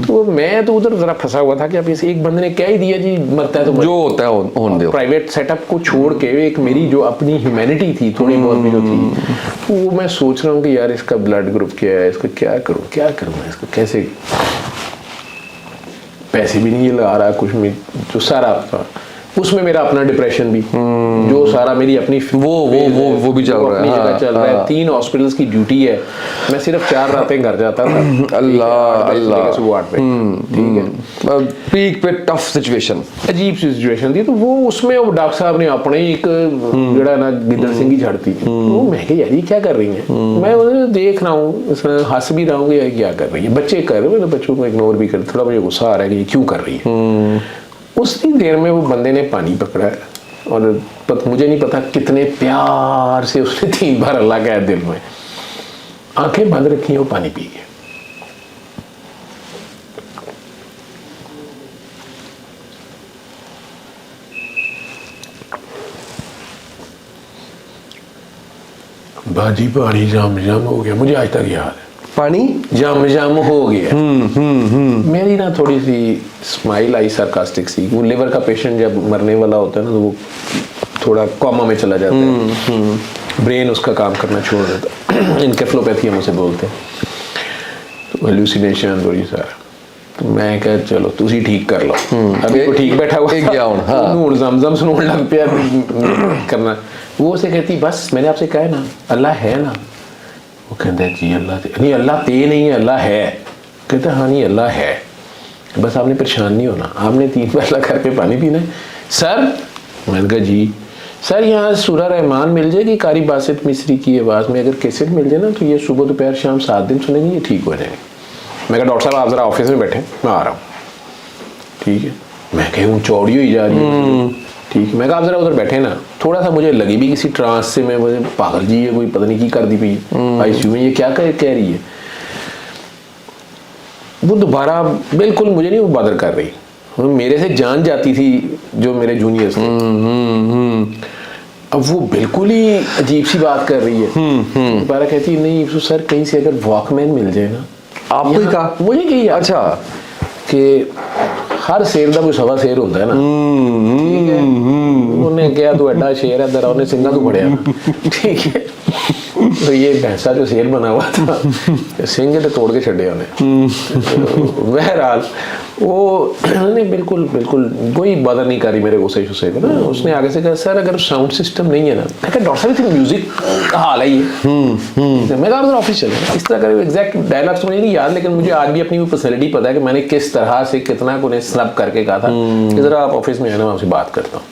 तो मैं तो उधर जरा फंसा हुआ था कि अब इसे एक बंदे ने कह ही दिया जी मरता है तो जो होता है होने दो। प्राइवेट सेटअप को छोड़ के एक मेरी जो अपनी ह्यूमैनिटी थी थोड़ी बहुत भी जो थी, तो वो मैं सोच रहा हूँ कि यार इसका ब्लड ग्रुप क्या है, इसको क्या करूँ मैं इसको कैसे, पैसे भी नहीं ये लगा रहा कुछ में, जो सारा उसमें मेरा अपना डिप्रेशन भी, जो सारा मेरी अपनी वो भी चल रहा है, अपनी जगह हाँ, चल रहा है। हाँ। 3 हॉस्पिटल्स की ड्यूटी है, मैं सिर्फ 4 रातें घर जाता था। अल्लाह वार्ड पे, ठीक है, पीक पे टफ सिचुएशन, अजीब सी सिचुएशन थी। तो वो उसमें वो डॉक्टर साहब ने अपने ही एक जड़ा ना गिद्दड़ सिंह की झड़ती, वो मैं कहा यार ये क्या कर रही है, मैं उन्हें देख रहा हूँ, हंस भी रहा हूँ कि यार क्या कर रही है, बच्चे कर रहे हैं, बच्चों को इग्नोर भी कर, थोड़ा मुझे गुस्सा आ रहा है कि ये क्यों कर रही है। उसी देर में वो बंदे ने पानी पकड़ा है, और मुझे नहीं पता कितने प्यार से उसने 3 बार अल्लाह कहा दिल में, आंखें बंद रखी, वो पानी पी गया। बाजी पानी जाम हो गया, मुझे आज तक याद है, पानी जाम हो गया। मेरी ना थोड़ी सी स्माइल आई, सरकास्टिक सी। वो लिवर का पेशेंट जब मरने वाला होता है ना, तो वो थोड़ा कॉमा में चला जाता है, ब्रेन उसका काम करना छोड़ देता है, इनकेफ्लोपैथी हम उसे बोलते हैं, तो हेलुसिनेशन और ये सारा। तो मैं कहा चलो तुसी ठीक कर लो, अभी वो ठीक बैठा हुआ था, नून जमजम सुनून लग पिया करना। वो उसे कहती बस मैंने आपसे कहा ना अल्लाह है ना, वो कहता जी अल्लाह नहीं, अल्लाह ते नहीं है, अल्लाह है। कहता हाँ नहीं अल्लाह है, बस आपने परेशान नहीं होना, आपने 3 पैसा करके पानी पीना है। सर मैंने कहा जी सर, यहाँ सूरह रहमान मिल जाएगी कारी बासित मिस्री की आवाज़ में, अगर कैसेट मिल जाए ना तो ये सुबह दोपहर शाम 7 दिन सुनेंगे, ये ठीक हो जाएंगे। मैं कहा डॉक्टर साहब आप ज़रा ऑफिस में बैठे, मैं आ रहा हूँ। ठीक है, मैं कहीं हूँ चौड़ी हुई जा रही है, ठीक है। मैं कहा आप ज़रा उधर बैठे ना, थोड़ा सा मुझे लगी भी किसी ट्रांस से, मैं मुझे पागल जी है कोई, पता नहीं की कर दी पई आईसीयू में, ये क्या कह रही है। वो दोबारा बिल्कुल मुझे नहीं वो बदर कर रही, मेरे से जान जाती थी जो मेरे जूनियर्स थे। अब वो बिल्कुल ही अजीब सी बात कर रही है। दोबारा कहती नहीं सर, कहीं से अगर वॉकमैन मिल जाए ना। आपको ही कहा? मुझे कही अच्छा, कि हर शेर का कोई सवा शेर होता है ना, ठीक है। उन्हें क्या तू एडा शेर है, दरा उन्हें सिंगा तू फड़िया, ठीक है। तो ये भैंसा जो शेर बना हुआ था, सिंह तो तोड़ के छड़े उन्हें। बहरहाल वो नहीं, बिल्कुल कोई बदर नहीं करी मेरे गुस्से शुस्से को ना। उसने आगे से कहा सर अगर साउंड सिस्टम नहीं है ना, मैं कहा डॉक्टर साहब म्यूजिक का हाल है ये। मैं कहा उधर ऑफिस चले, इस तरह का एग्जैक्ट डायलॉग्स तो मुझे नहीं याद, लेकिन मुझे आज भी अपनी वो पर्सनैलिटी पता है कि मैंने किस तरह से कितना उन्हें स्नब करके कहा था कि जरा आप ऑफिस में है ना, मैं आपसे बात करता हूँ।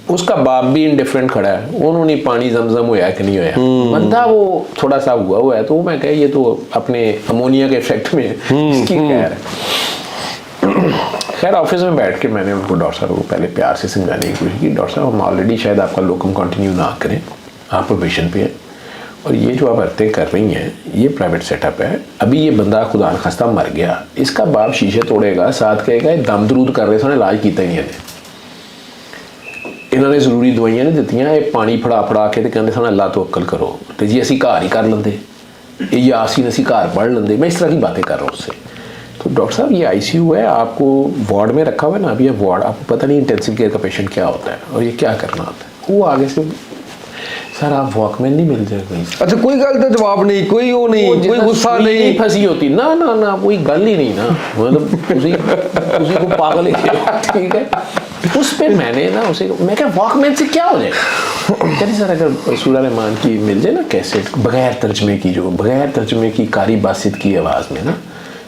उसका बाप भी इनडिफरेंट खड़ा है, उन्होंने पानी जमजम होया कि नहीं होया, बंदा वो थोड़ा सा हुआ है। तो मैं कह ये तो अपने अमोनिया के इफेक्ट में इसकी खैर है। खैर ऑफिस में बैठ के मैंने उनको डॉक्टर साहब को पहले प्यार से समझाने की कोशिश की, डॉक्टर साहब हम ऑलरेडी शायद आपका लोकम कंटिन्यू ना करें, आप प्रोविजन पे है, और ये जो आप हरकतें कर रही हैं ये प्राइवेट सेटअप है। अभी ये बंदा खुदा न खास्ता मर गया, इसका बाप शीशे तोड़ेगा, साथ कहेगा दम दरूद कर रहे थे, उन्हें इलाज किया ही नहीं, इन्होंने जरूरी दवाइयां नहीं दित्तियां, ये पानी फड़ा के कहते सन अल्लाह तो अक्ल करो, तो जी असी घर ही कर लेंदे, यासीन असी घर पढ़ लेंदे। मैं इस तरह की बातें कर रहा हूँ उससे। तो डॉक्टर साहब ये आईसीयू है, आपको वार्ड में रखा हुआ है ना, अभी ये वार्ड आपको पता नहीं इंटेंसिव केयर का पेशेंट क्या होता है और ये क्या करना होता है। वो आगे से सर आप वॉकमैन नहीं मिल जाएगा। अच्छा कोई गल का जवाब नहीं, कोई वो नहीं, कोई गुस्सा नहीं, फंसी होती ना ना ना, कोई गल ही नहीं ना, मतलब उसी को पागल ही, ठीक है। उस पे मैंने ना उसे मैं क्या वॉकमैन से क्या हो जाएगा, कहती सर अगर सूरह रहमान की मिल जाए ना कैसेट, बगैर तर्जमे की, जो बगैर तर्जमे की कारी बासित की आवाज़ में ना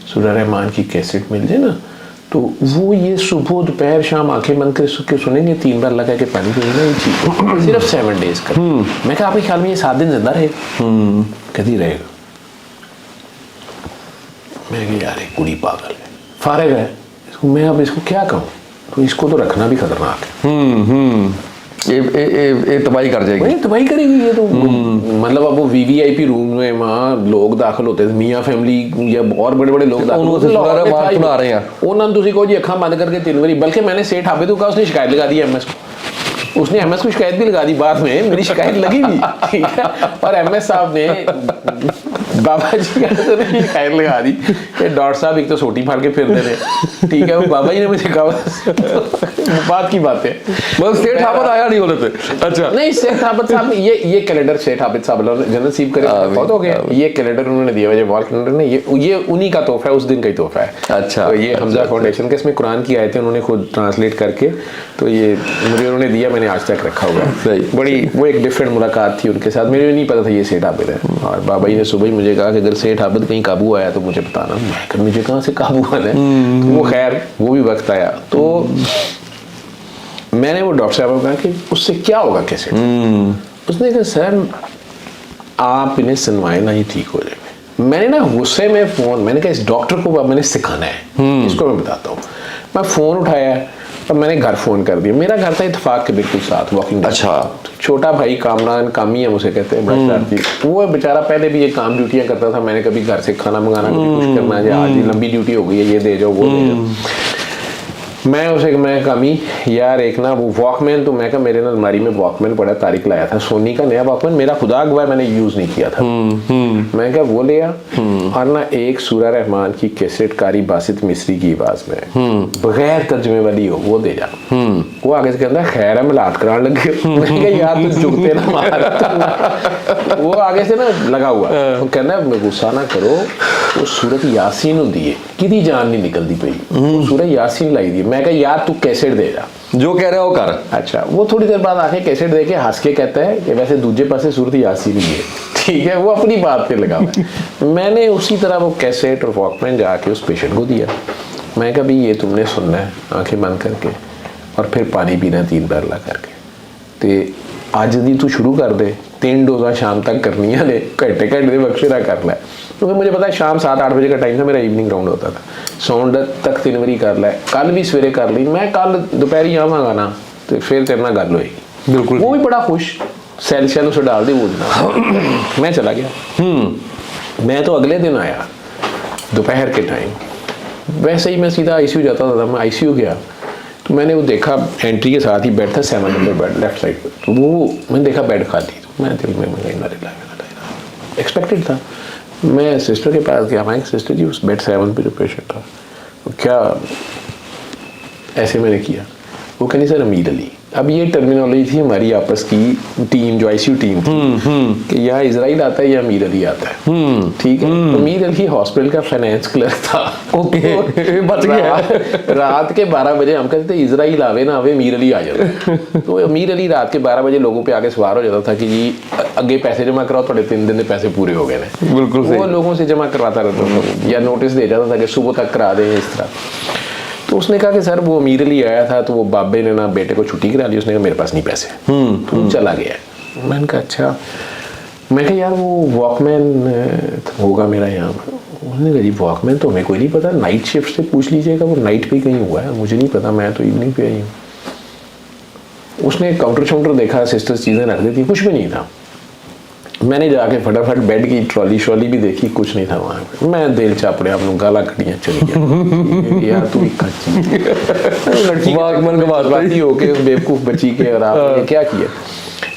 सूरह रहमान की कैसेट मिल जाए ना, तो वो ये सुबह दोपहर शाम आंखें बंद करके सुनेंगे, 3 बार लगा के पानी पीना, ये चीज सिर्फ 7 डेज का। मैं कहा आपके ख्याल में ये 7 दिन जिंदा रहेगा? कभी रहेगा। मैं कहा यार कुड़ी पागल है, फारिग है, इसको मैं अब इसको क्या कहूँ, तो इसको तो रखना भी खतरनाक है। ये तबाही कर जाएगी, वही तबाही करेगी ये तो। मतलब अब वो वीवीआईपी रूम में वहाँ लोग दाखिल होते थे, मियाँ फैमिली या और बड़े बड़े लोग दाखिल होते हैं, उन्होंने तुसी को जी अखा बंद करके 3 बारी, बल्कि मैंने सेठ हाफिज को कहा, उसने शिकायत लगा दी एमएस को, उसने एमएस को शिकायत भी लगा दी बाद में, मेरी शिकायत लगी भी, ठीक है। और एमएस साहब ने बाबा जी का तो नहीं खैर लगा दी कि डॉक्टर साहब एक तो सोटी फाड़ के फिर दे रहे, ठीक है, वो बाबा जी ने मुझे कहा बात की बात है, बस सेठ हाफिज आया नहीं होने से। अच्छा नहीं, शेख हाफिज साहब ने ये कैलेंडर शेख हाफिज साहब जनरल सीव करे बहुत हो गया, ये कैलेंडर उन्होंने दिया मुझे, वॉल कैलेंडर ने, ये उन्हीं का तोहफा है, उस दिन का ही तोहफा है। अच्छा, तो ये हमजा फाउंडेशन के, इसमें कुरान की आयतें उन्होंने खुद ट्रांसलेट करके तो ये मुझे उन्होंने दिया, मैंने आज तक रखा हुआ है। बड़ी वो एक डिफरेंट मुलाकात थी उनके साथ, मुझे नहीं पता था ये सेठ आबिद है। और बाबा जी ने सुबह ही मुझे कहा कि अगर सेठ आबिद कहीं काबू आया तो मुझे बताना। मैं कहा मुझे कहाँ से काबू आना है, तो वो खैर वो भी वक्त आया। तो मैंने वो डॉक्टर साहब को कहा कि उससे क्या होगा कैसे, उसने कहा सर आप इन्हें सुनवाए ना, ही ठीक हो जाएंगे। मैंने ना गुस्से में फोन, मैंने कहा इस डॉक्टर को अब मैंने सिखाना है, इसको मैं बताता हूँ। मैं फोन उठाया और मैंने घर फोन कर दिया, मेरा घर था इत्तेफाक के बिल्कुल साथ, वॉकिंग। अच्छा, छोटा भाई कामरान, कामी है मुझे कहते हैं, बड़ा शरारती, वो बेचारा पहले भी ये काम ड्यूटियां करता था। मैंने कभी घर से खाना मंगाना, कभी कुछ करना, या आज लंबी ड्यूटी हो गई है, ये दे जाओ वो दे जाओ। मैं कामी यार एक ना वो वॉकमैन, तो मैं कहा मेरे ना अलमारी में वॉकमैन पड़ा, तारिक लाया था सोनी का नया वॉकमैन, मेरा खुदा गवाह मैंने यूज नहीं किया था। मैं क्या वो लिया और ना एक सूरा रहमान की कैसेट कारी बासित मिस्री की आवाज में बगैर तर्जमे वाली हो वो दे जा। वो आगे से कहता खैर है मिलाद कराने लगे। मैंने कहा यार तू झुकते ना मार। वो आगे से ना लगा हुआ, वो कहना गुस्सा ना करो, वो सूरत यासीन होती है, किदी जान नहीं निकलती पई, सूरत यासीन लाई दी। मैं कहा यार तू कैसेट दे जा, जो कह रहे हो कर। अच्छा, वो थोड़ी देर बाद आके कैसेट दे के हंस के कहता है कि वैसे दूजे पासे सूरत यासीन ही है, ठीक है, वो अपनी बात पे लगा हुआ है। मैंने उसी तरह वो कैसेट और वॉकमैन जाके उस पेशेंट को दिया। मैं कहा भाई ये तुमने सुनना है आंखें बंद करके, और फिर पानी पीना 3 बरला करके, ते अज दी तू शुरू कर दे, 3 डोजा शाम तक करनिया ने, घंटे घंटे बख्शेरा कर लै, क्योंकि मुझे पता है शाम 7-8 बजे का टाइम था, मेरा इवनिंग राउंड होता था। साउंड तक 3 बारी कर लै, कल भी सवेरे कर ली, मैं कल दोपहरी आवागा ना तो फिर तेरे नाल गल होएगी। बिल्कुल, वो भी बड़ा खुश, सैल शैल उसे डाल दे वो ना। मैं चला गया। मैं तो अगले दिन आया दोपहर के टाइम, वैसे ही मैं सीधा ICU जाता था, मैं ICU गया तो मैंने वो देखा एंट्री के साथ ही बेड था, 7 नंबर बेड लेफ्ट साइड पर, तो वो मैंने देखा बेड खाली, तो मैं दिल में एक्सपेक्टेड था। मैं सिस्टर के पास गया, मैं सिस्टर जी उस बेड 7 पे जो पेशेंट था तो क्या ऐसे मैंने किया, वो कहनी सर अमीर अली। अब ये टर्मिनोलॉजी थी हमारी आपस की टीम, जो ICU टीम थी, कि यहाँ इजराइल आता है या अमीर अली आता है, ठीक है। अमीर अली हॉस्पिटल का फाइनेंस क्लर्क था, ओके, बच गया। रात के 12 बजे हम कहते थे इजराइल आवे ना आवे अमीर अली आ जाता, तो अमीर अली रात के 12 बजे लोगों पे आके सवार हो जाता था कि जी अगे पैसे जमा कराओ, थोड़े 3 दिन के पैसे पूरे हो गए हैं। बिल्कुल, वो लोगों से जमा करवाता रहता था या नोटिस दे जाता था कि सुबह तक करा दें इस तरह। तो उसने कहा कि सर वो अमीर अली आया था, तो वो बाबे ने ना बेटे को छुट्टी करा ली, उसने कहा मेरे पास नहीं पैसे, तो चला गया। मैंने कहा अच्छा, मैं कहा यार वो वॉकमैन होगा मेरा यहाँ पर। उन्होंने कहा जी वॉकमैन तो हमें कोई नहीं पता, नाइट शिफ्ट से पूछ लीजिएगा, वो नाइट पे कहीं हुआ है, मुझे नहीं पता, मैं तो इवनिंग पे आई हूँ। उसने काउंटर शाउंटर देखा, सिस्टर्स चीज़ें रख दी थी, कुछ भी नहीं था। मैंने जाके फटाफट बेड की ट्रॉली श्रॉली भी देखी, कुछ नहीं था वहाँ पे। मैं दिल चापड़े आप लोग गाला कटियाँ चली गया यार तू एक लड़की होके बेवकूफ़ बची के, और आपने क्या किया।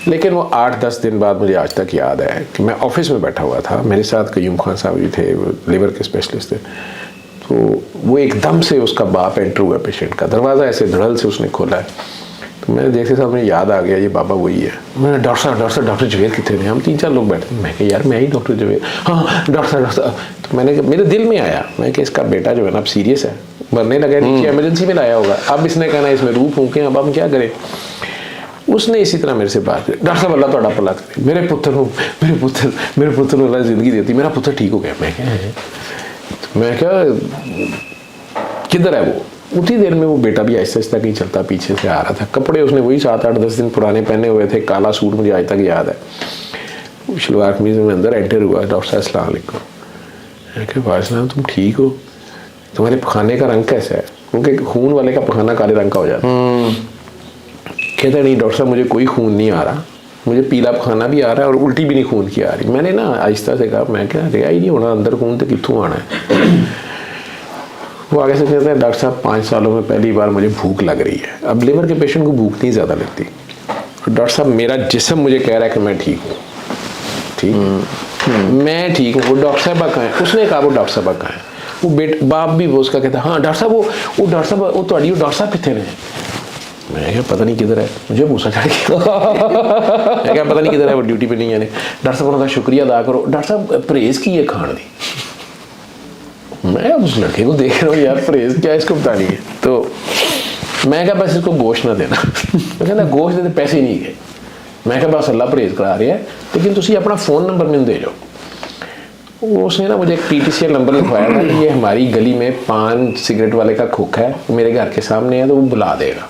लेकिन वो 8-10 दिन बाद मुझे आज तक याद है कि मैं ऑफिस में बैठा हुआ था, मेरे साथ कयूम खान साहब जी थे, वो लिवर के स्पेशलिस्ट थे। तो वो एकदम से उसका बाप एंटर हुआ पेशेंट का, दरवाज़ा ऐसे धड़ल से उसने खोला है। तो मैंने देखते साहब मुझे याद आ गया ये बाबा वही है। मैंने डॉक्टर जवेद कितने थे, हम 3-4 लोग बैठे। मैं कहा यार मैं ही डॉक्टर जवेद, हाँ डॉक्टर साहब। तो मैंने कहा मेरे दिल में आया, मैं कि इसका बेटा जो है ना अब सीरियस है, मरने लगा, नीचे इमरजेंसी में लाया होगा, अब इसने कहना इसमें रूह फूकें, अब हम क्या करें। उसने इसी तरह मेरे से बात की, डॉक्टर साहब अल्लाह तुहाडा भला करे, मेरे पुत्र अल्लाह जिंदगी देती, मेरा पुत्र ठीक हो गया। मैं क्या किधर है वो। उतनी देर में वो बेटा भी आहिस्ता आहिस्ता कहीं चलता पीछे से आ रहा था, कपड़े उसने वही 7-8-10 दिन पुराने पहने हुए थे, काला सूट मुझे आज तक याद है। शलवार कमीज में अंदर एंटर हुआ, डॉक्टर साहब अस्सलाम वालेकुम। मैं कहा वालेकुम, तुम ठीक हो, तुम्हारे पखाने का रंग कैसा है, क्योंकि खून वाले का पखाना काले रंग का हो जाता है। कहता नहीं डॉक्टर साहब मुझे कोई खून नहीं आ रहा, मुझे पीला पखाना भी आ रहा है और उल्टी भी नहीं खून की आ रही। मैंने ना आहिस्ता से कहा, मैं क्या रिहा ही नहीं होना, अंदर खून तो कितों आना है। वो आगे से कहते हैं डॉक्टर साहब 5 सालों में पहली बार मुझे भूख लग रही है। अब लिवर के पेशेंट को भूख नहीं ज़्यादा लगती, डॉक्टर साहब मेरा जिस्म मुझे कह रहा है कि मैं ठीक हूँ, ठीक मैं ठीक हूँ, वो डॉक्टर साहबा कहाँ है? उसने कहा वो डॉक्टर साहबा कहाँ है? वो बाप भी वो उसका कहता हाँ डॉक्टर साहब वो डॉक्टर साहब वो थोड़ी वो डॉक्टर साहब कितने ने? मैं क्या पता नहीं किधर है, मुझे गुस्सा चढ़ गया। मैं क्या पता नहीं किधर है, वो ड्यूटी पे नहीं है। डॉक्टर साहब उन्होंने शुक्रिया अदा करो, डॉक्टर साहब परहेज की है खान दी। मैं उस लड़के को देख रहा हूँ यार परहेज क्या इसको पता नहीं है। तो मैं क्या बस इसको गोश्त ना देना। मैं कहता गोश्त देते पैसे ही नहीं गए। मैं क्या बस अल्लाह परहेज करा रहा है, लेकिन तुम अपना फ़ोन नंबर मैंने दे जाओ। उसने ना मुझे एक PTCL नंबर लिखवाया था कि ये हमारी गली में पान सिगरेट वाले का खोखा है, मेरे घर के सामने है, तो वो बुला देगा।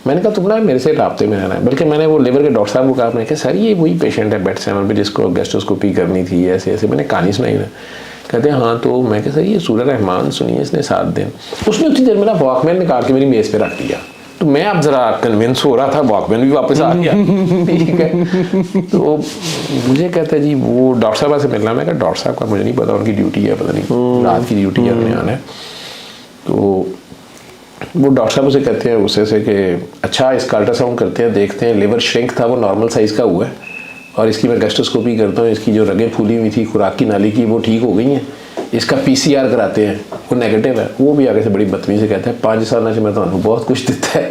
मैंने कहा तुम ना मेरे से राब्ते में रहना है। बल्कि मैंने वो लिवर के डॉक्टर साहब को कहा, मैं सर ये वही पेशेंट है बेड 7 पे जिसको गैस्ट्रोस्कोपी करनी थी, ऐसे ऐसे मैंने कहानी सुनाई ना। कहते हैं हाँ, तो मैं कहा सर ये सूरह रहमान सुनिए, इसने 7 दिन। उसने उतनी देर मेरा वॉकमैन निकाल के मेरी मेज़ पे रख दिया। तो मैं अब ज़रा कन्विंस हो रहा था, वॉकमैन भी वापस आ गया। ठीक है, तो मुझे कहता है जी वो डॉक्टर साहब से मिलना। मैं कहा डॉक्टर साहब का मुझे नहीं पता, उनकी ड्यूटी है, पता नहीं रात की ड्यूटी है, उन्हें आना है। तो वो डॉक्टर साहब उसे कहते हैं उससे से कि अच्छा इसका अल्ट्रासाउंड करते हैं, देखते हैं लिवर श्रिंक था वो नॉर्मल साइज़ का हुआ है, और इसकी मैं गैस्ट्रोस्कोपी करता हूँ, इसकी जो रगें फूली हुई थी खुराक की नाली की वो ठीक हो गई हैं, इसका PCR कराते हैं वो नेगेटिव है। वो भी आगे से बड़ी बदतमीजी से कहता है 5 साल से मैं तो बहुत कुछ देता है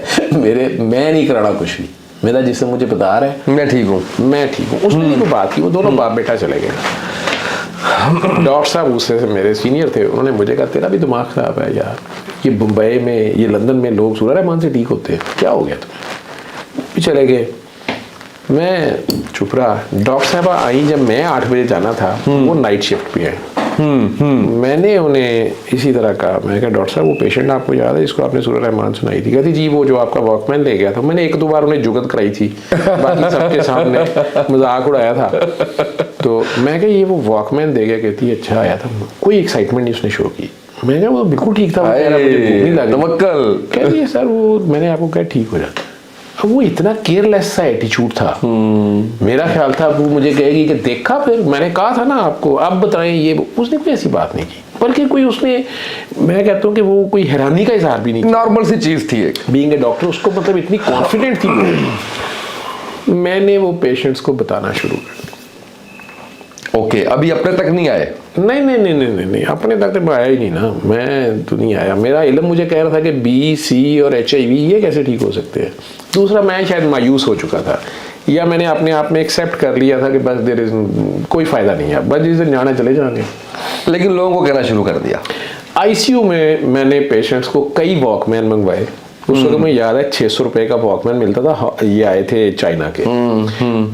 मैं नहीं कराना कुछ भी, मेरा जिसम मुझे बता रहा है मैं ठीक हूँ। उसने नहीं कोई बात की, वो दोनों बाप बेटा चले गए। डॉक्टर साहब उससे मेरे सीनियर थे, उन्होंने मुझे कहा तेरा भी दिमाग ख़राब है यार, ये मुंबई में ये लंदन में लोग सूरह रहमान से ठीक होते हैं, क्या हो गया तुम्हें? भी चले गए। मैं चुप रहा। डॉक्टर साहब आई जब मैं 8 बजे जाना था, वो नाइट शिफ्ट पे है। मैंने उन्हें इसी तरह कहा, मैं कहा डॉक्टर साहब वो पेशेंट आपको याद है जिसको आपने सूरह रहमान सुनाई थी? कहती जी वो जो आपका वॉकमैन ले गया था। मैंने 1-2 बार उन्हें जुगत कराई थी, बाकी सबके सामने मजाक उड़ाया था। तो मैं कहा ये वो वॉकमैन दे गया? कहती है अच्छा आया था, कोई एक्साइटमेंट नहीं उसने शो की। मैं कहा वो बिल्कुल ठीक था, मुझे भूख नहीं लगी। कहती है सर वो मैंने आपको कहा ठीक हो जाता। अब वो इतना केयरलेस सा एटीट्यूड था। मेरा ख्याल था वो मुझे कहेगी कि देखा फिर मैंने कहा था ना आपको, अब बताएं ये। उसने कोई ऐसी बात नहीं की, बल्कि कोई उसने, मैं कहता हूँ कि वो कोई हैरानी का इजहार भी नहीं, नॉर्मल सी चीज थी एक। बीइंग ए डॉक्टर उसको मतलब इतनी कॉन्फिडेंट थी। मैंने वो पेशेंट्स को बताना शुरू कर दिया। ओके, अभी अपने तक नहीं आए? नहीं, अपने तक तो आया ही नहीं ना, मैं तो नहीं आया। मेरा इल्म मुझे कह रहा था कि B, C और HIV ये कैसे ठीक हो सकते हैं। दूसरा मैं शायद मायूस हो चुका था, या मैंने अपने आप में एक्सेप्ट कर लिया था कि बस देर इज कोई फ़ायदा नहीं है, बस जिस दिन जाना चले जाएंगे। लेकिन लोगों को कहना शुरू कर दिया। ICU में मैंने पेशेंट्स को कई वॉकमैन मंगवाए। उस वक्त मुझे याद है 600 रुपये का वॉकमैन मिलता था, ये आए थे चाइना के,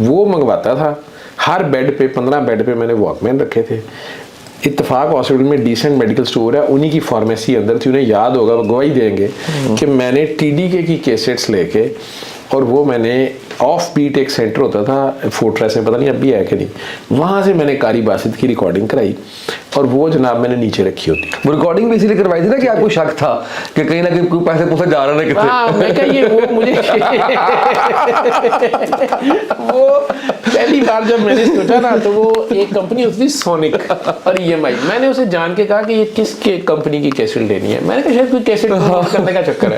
वो मंगवाता था। हर बेड पे 15 बेड पे मैंने वॉकमैन रखे थे। इत्तेफाक हॉस्पिटल में डिसेंट मेडिकल स्टोर है, उन्हीं की फार्मेसी अंदर थी, उन्हें याद होगा, वो गवाही देंगे कि मैंने TDK की कैसेट्स लेके, और वो मैंने ऑफ बीट एक सेंटर होता था फोर्ट्रेस में, पता नहीं अब भी है कि नहीं, वहाँ से मैंने कारी बासित की रिकॉर्डिंग कराई, और वो जनाब मैंने नीचे रखी होती। वो रिकॉर्डिंग भी इसीलिए करवाई थी ना कि आपको शक था कि कहीं ना कहीं कोई पैसे पूछे जा रहे हैं कितने। हाँ, मैं कहा ये वो मुझे वो पहली बार जब मैंने सोचा ना, तो वो एक कंपनी होती थी सोनिक और EMI। मैंने उसे जान के कहा कि ये किस कंपनी की कैसेट लेनी है। मैंने कहा शायद कोई कैसेट करने का चक्कर है।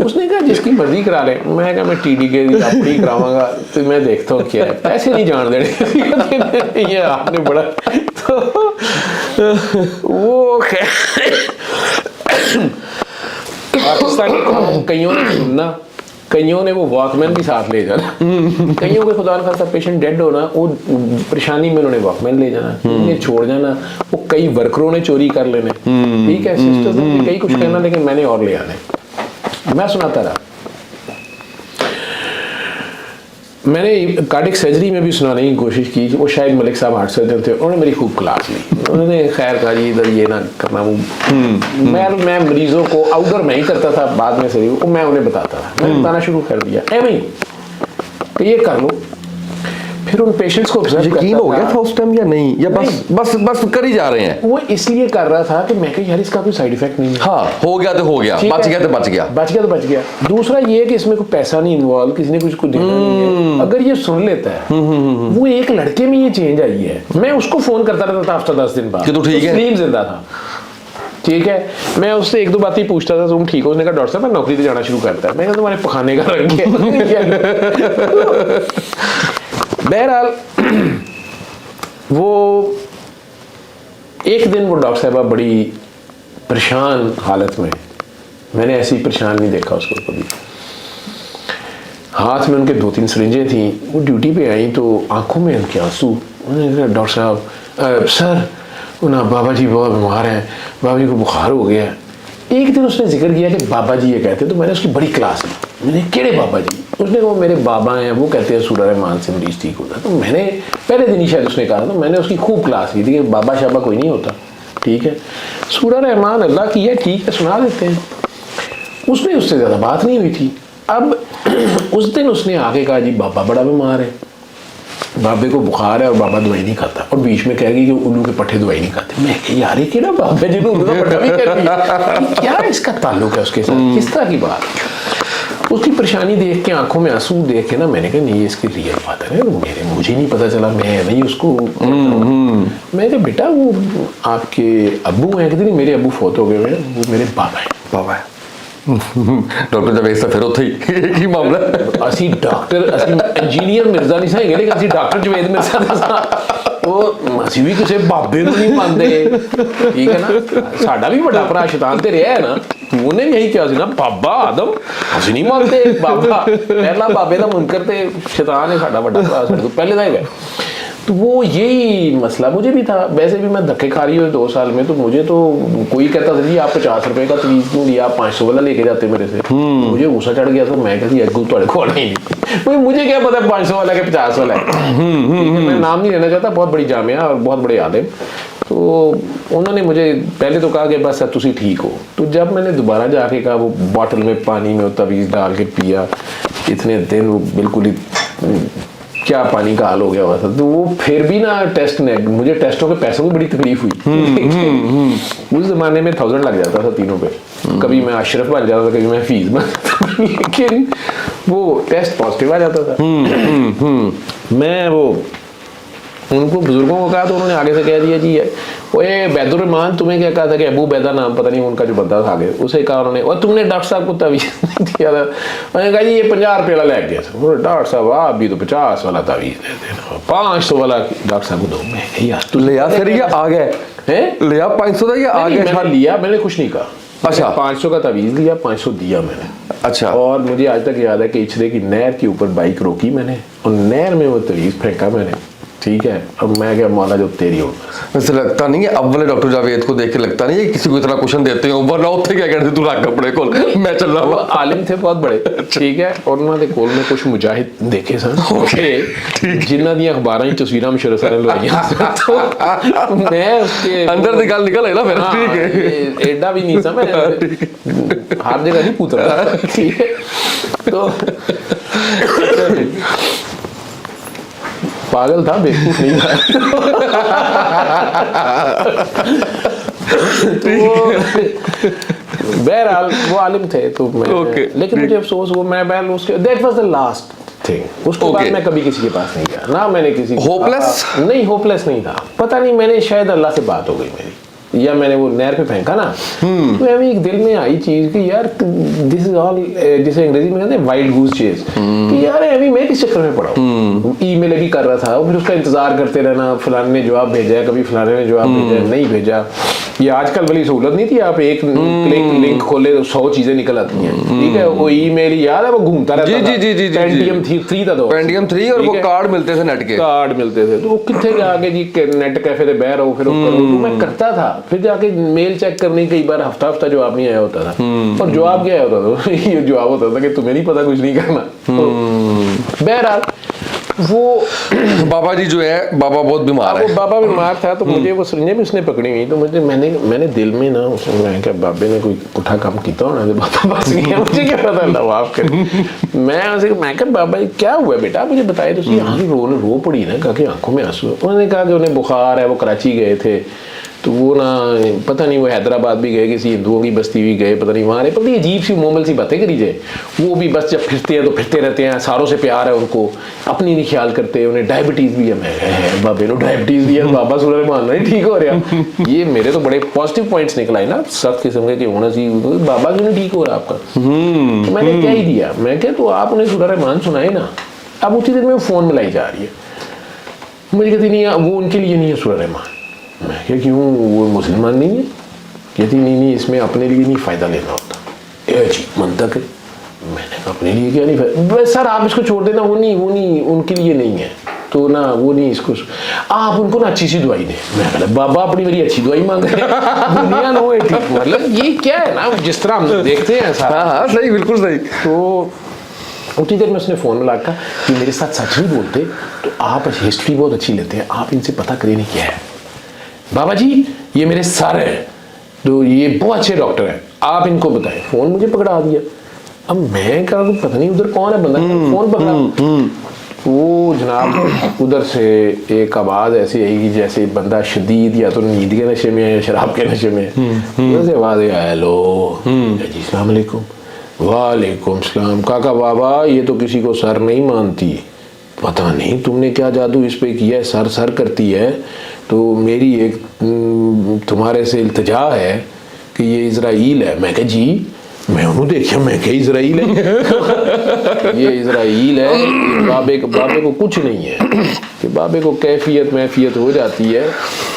उसने कहा जिसकी मर्जी करा ले। मैं कहा मैं TDK की अपनी कराऊंगा, तो मैं देखता हूँ क्या है, पैसे नहीं जान देने। ये आपने बड़ा तो वो पाकिस्तानी कईयों ने सुनना, कईयों ने वो वॉकमैन भी साथ ले जाना। कईयों के खुदा न खासा पेशेंट डेड होना, वो परेशानी में उन्होंने वॉकमैन ले जाना, उन्हें छोड़ जाना। वो कई वर्करों ने चोरी कर लेने, ठीक है, सिस्टर्स ने कई कुछ कहना, लेकिन मैंने और ले आने। मैं सुनाता रहा। मैंने कार्डिक सर्जरी में भी सुनाने की कोशिश की, वो शायद मलिक साहब हार्ट सर्जन थे, उन्होंने मेरी खूब क्लास ली। उन्होंने खैर कहा जी इधर ये ना करना, वो मैं मरीजों को आउटडोर मैं ही करता था, बाद में से वो मैं उन्हें बताता था। मैंने बताना शुरू कर दिया कि ये कर लो। फिर उन पेशेंट्स को यकीन हो गया था उस टाइम या नहीं, या बस कर ही जा रहे हैं? वो इसलिए कर रहा था कि मैं यार इसका कोई साइड इफेक्ट नहीं है। हाँ, हो गया तो हो गया, बच गया तो बच गया। दूसरा ये कि इसमें कोई पैसा नहीं इन्वॉल्व, किसी ने कुछ देना नहीं है। अगर ये सुन लेता है, वो एक लड़के में ये चेंज आई है। मैं उसको फोन करता रहता था हफ्ता 10 दिन बाद कि तू ठीक है, स्लीम जिंदा था, ठीक है। मैं उससे 1-2 बातें पूछता था, तुम ठीक हो? उसने कहा डॉक्टर साहब मैं नौकरी पे जाना शुरू करता है। मैं कहा तुम्हारे पखाने का रंग है। बहरहाल वो एक दिन वो डॉक्टर साहबा बड़ी परेशान हालत में, मैंने ऐसी परेशान नहीं देखा उसको कभी। हाथ में उनके 2-3 सिरिंजें थी, वो ड्यूटी पे आई तो आंखों में उनके आंसू। उन्होंने कहा डॉक्टर साहब सर वो ना बाबा जी बहुत बीमार हैं, बाबा जी को बुखार हो गया है। एक दिन उसने जिक्र किया कि बाबा जी ये कहते, तो मैंने उसकी बड़ी क्लास ली। मैंने केड़े बाबा जी? उसने वो मेरे बाबा हैं, वो कहते हैं सूरा रहमान से मरीज ठीक होता है। तो मैंने पहले दिन ही शायद उसने कहा, तो मैंने उसकी खूब क्लास ली थी कि बाबा शाबा कोई नहीं होता, ठीक है, सूरा रहमान अल्लाह की है, ठीक है सुना देते हैं। उसमें उससे ज़्यादा बात नहीं हुई थी। अब उस दिन उसने आके कहा जी बाबा बड़ा बीमार है, बाबे को बुखार है और बाबा दवाई नहीं खाता, और बीच में कहेगी कि उल्लू के पट्टे दवाई नहीं खाते। मैं कह यार ये केड़ा बाबा जी उल्लू का पट्टा भी कहती है, क्या इसका ताल्लुक है उसके साथ, किस तरह की बात। उसकी परेशानी देख के, आंखों में आंसू देख के ना, मैंने कहा नहीं ये इसकी रियल बात है, मुझे नहीं पता चला, मैं नहीं उसको। मैं कहा बेटा वो आपके अब्बू हैं? कहते नहीं मेरे अब्बू फौत हो गए हैं, वो मेरे बाबा हैं। बाबा है डॉक्टर जावेद से फिर उत्थे ही मामला ਅਸੀਂ ਡਾਕਟਰ ਅਸੀਂ ਇੰਜੀਨੀਅਰ ਮਿਰਜ਼ਾ ਨਹੀਂ ਸਾਂ ਜਿਹੜੇ ਅਸੀਂ ਡਾਕਟਰ ਜਵੇਦ ਮਿਰਜ਼ਾ ਦਾ ਸਾਂ। ਉਹ ਅਸੀਂ ਵੀ ਕਿਸੇ ਬਾਬੇ ਨੂੰ ਨਹੀਂ ਮੰਨਦੇ, ਠੀਕ ਹੈ ਨਾ। ਸਾਡਾ ਵੀ ਵੱਡਾ ਭਰਾ ਸ਼ੈਤਾਨ ਤੇ ਰਿਹਾ ਹੈ ਨਾ, ਉਹਨੇ ਵੀ ਇਹੀ ਕਿਹਾ ਸੀ ਨਾ ਬਾਬਾ ਆਦਮ ਅਸੀਂ ਨਹੀਂ ਮੰਨਦੇ ਬਾਬਾ, ਪਹਿਲਾ ਬਾਬੇ ਦਾ ਮੁਨਕਰ ਤੇ ਸ਼ੈਤਾਨ ਹੈ ਸਾਡਾ ਵੱਡਾ ਭਰਾ, ਸਾਡੇ ਤੋਂ ਪਹਿਲੇ ਦਾ ਹੀ ਹੈ। तो वो यही मसला मुझे भी था। वैसे भी मैं धक्के खा रही हूँ 2 साल में, तो मुझे तो कोई कहता था जी आप 50 रुपए का तवीज़ क्यों लिया, 500 वाला लेके जाते मेरे से। मुझे गुस्सा चढ़ गया था, मैं कहती अग्गू थोड़े को नहीं, मुझे क्या पता 500 वाला के 50 वाला है। मैं नाम नहीं लेना चाहता, बहुत बड़ी जामिया और बहुत बड़े आलिम। तो उन्होंने मुझे पहले तो कहा कि बस अब तुसी ठीक हो। तो जब मैंने दोबारा जाके कहा, वो बॉटल में पानी में तवीज़ डाल के पिया, इतने दिन वो बिल्कुल ही क्या पानी का हाल हो गया हुआ था। तो वो फिर भी ना टेस्ट ने, मुझे टेस्टों के पैसों की बड़ी तकलीफ हुई। उस जमाने में 1000 लग जाता था तीनों पे, कभी मैं अशरफ बन जाता था, कभी मैं फीस बन जाता था, लेकिन वो टेस्ट पॉजिटिव आ जाता था। मैं वो उनको बुजुर्गों को कहा तो उन्होंने आगे से कह दिया जी ओए बैदुर्रहमान तुम्हें क्या कहा था कि अबू बैदा नाम पता नहीं उनका जो बंदा था आगे, उसे कहा उन्होंने और तुमने डॉक्टर साहब को तवीज़ दिया था। मैंने कहा जी ये 50 रुपये वाला लग गया था। डॉक्टर साहब आप भी तो 50 वाला तवीज़ दे देना, 500 वाला डॉक्टर साहब को दो। मैं यार तू लिया फिर ये आ गए हैं, लिया 500 का, ये आ गया। मैंने लिया, मैंने कुछ नहीं कहा। अच्छा 500 का तवीज़ लिया, 500 दिया मैंने। अच्छा, और मुझे आज तक याद है कि इचरे की नहर के ऊपर बाइक रोकी मैंने और नहर में वो तवीज़ फेंका मैंने, ठीक है। अब मैं क्या मौला जो तेरी हो। वैसे लगता नहीं है अब वाले डॉक्टर जावेद को देख के लगता नहीं है किसी को इतना क्वेश्चन देते हो, वरना उत्थे क्या कहते तू रख अपने कोल मैं चल रहा हूं। आलिम थे बहुत बड़े, ठीक है, और उन्होंने कोल में कुछ मुजाहिद देखे सन, ओके, जिन्हां दी अखबारां च तस्वीरां मुशर्रफ सर ने लवाईयां, तो मैं उसके अंदर दी गल निकल आई ना फिर, ठीक है, एडा भी नहीं था मैं, हर जगह नहीं पूछता, ठीक है। तो पागल था, बेवकूफ नहीं था। बहरहाल वो आलिम थे तो मैं, लेकिन मुझे अफसोस वो मैं बहरहाल उसके that was the last thing. उसके बाद मैं कभी किसी के पास नहीं गया ना, मैंने किसी होपलेस नहीं, होपलेस नहीं था, पता नहीं मैंने शायद अल्लाह से बात हो गई मेरी, या मैंने वो नहर पे फेंका ना, तो अभी एक दिल में आई चीज कि यार दिस इज ऑल, जिसे अंग्रेजी में कहते हैं वाइल्ड गूस चेज, कि यार अभी मैं किस चक्कर में पड़ा हूँ। ईमेल भी कर रहा था, फिर उसका इंतजार करते रहना, फलाने ने जवाब भेजा है, कभी फलाने ने जवाब भेजा है, नहीं भेजा। ये आजकल वाली सहूलत नहीं थी, आप एक क्लिक लिंक खोले तो 100 चीजें निकल आती हैं, ठीक है। वो ईमेल याद है वो घूमता रहता था, पेंटियम 3 था, तो पेंटियम 3 और वो कार्ड मिलते थे, नेट के कार्ड मिलते थे, तो वो कितने जाके जी नेट कैफे पे बह रहा, फिर मैं करता था, फिर जाके मेल चेक करने कई बार हफ्ता जवाब नहीं आया होता था, और जवाब क्या होता था, ये जवाब होता था कि तुम्हें नहीं पता, कुछ नहीं करना। बहरहाल वो बाबा जी जो है, बाबा बहुत बीमार है, बाबा बीमार था, तो मुझे वो सिरिंजें भी उसने पकड़ी हुई, तो मुझे मैंने दिल में ना मैं क्या बाबे ने कोई पुठा काम किया होना, तो बाबा बस गया, मुझे क्या पता, अल्लाह माफ करे। मैं क्या बाबा क्या हुआ बेटा, मुझे बताए। तो यहाँ रो पड़ी ना, कहा कि आंखों में आंसू। उन्होंने कहा कि उन्हें बुखार है, वो कराची गए थे, तो वो ना पता नहीं वो हैदराबाद भी गए, किसी हिंदुओं की बस्ती भी गए, पता नहीं वहाँ रहे, पता अजीब सी मोमल सी बातें करी जाए। वो भी बस जब फिरते हैं तो फिरते रहते हैं, सारों से प्यार है उनको, अपनी नहीं ख्याल करते, उन्हें डायबिटीज़ भी है। मैं बाबे नो डायबिटीज़ भी है, बाबा सूरज मानना ही ठीक हो रहा। ये मेरे तो बड़े पॉजिटिव पॉइंट्स निकल आए ना, सख्त किस्म के होना चाहिए, बाबा क्यों नहीं ठीक हो रहा आपका। तो मैंने क्या ही दिया, मैं क्या तो आप उन्हें सूरज रहमान सुनाए ना। अब उसी दिन में फ़ोन मिलाई जा रही है, मुझे कहती नहीं वो उनके लिए नहीं है सूरह रहमान। मैं क्या क्यों, वो मुसलमान नहीं है? कहती नहीं इसमें अपने लिए नहीं फ़ायदा लेना होता। ये अजीब मंतक है। मैंने कहा अपने लिए क्या नहीं फ़ायदा? सर आप इसको छोड़ देना, वो नहीं उनके लिए नहीं है, तो ना वो नहीं, इसको आप उनको ना अच्छी सी दवाई दें। मैं कहा बाबा अपनी मेरी अच्छी दवाई मांग रहे हैं, दुनिया नो है ठीक। मतलब ये क्या है ना, जिस तरह हम देखते हैं सारा। हाँ सही, बिल्कुल सही। तो उतनी देर में उसने फ़ोन मिला कहा कि मेरे साथ सच नहीं बोलते, तो आप हिस्ट्री बहुत अच्छी लेते हैं, आप इनसे पता करें नहीं क्या है। बाबा जी ये मेरे सर हैं, तो ये बहुत अच्छे डॉक्टर हैं, आप इनको बताएं। फ़ोन मुझे पकड़ा दिया। अब मैं कहा पता नहीं उधर कौन है बंदा, फ़ोन पकड़ा। वो जनाब उधर से एक आवाज़ ऐसी आई कि जैसे बंदा शदीद या तो नींद के नशे में है या शराब के नशे में है। उधर से आवाज़ आई, हेलो जी अस्सलाम वालेकुम। वालेकुम सलाम। काका बाबा ये तो किसी को सर नहीं मानती, पता नहीं तुमने क्या जादू इस पे किया है, सर सर करती है। तो मेरी एक तुम्हारे से इल्तिजा है कि ये इज़राइल है। मैं कहा जी, मैं उन्होंने देखा, मैं क्या इज़राइल है? ये इज़राइल है, ये बाबे को कुछ नहीं है कि बाबे को कैफियत मैफियत हो जाती है,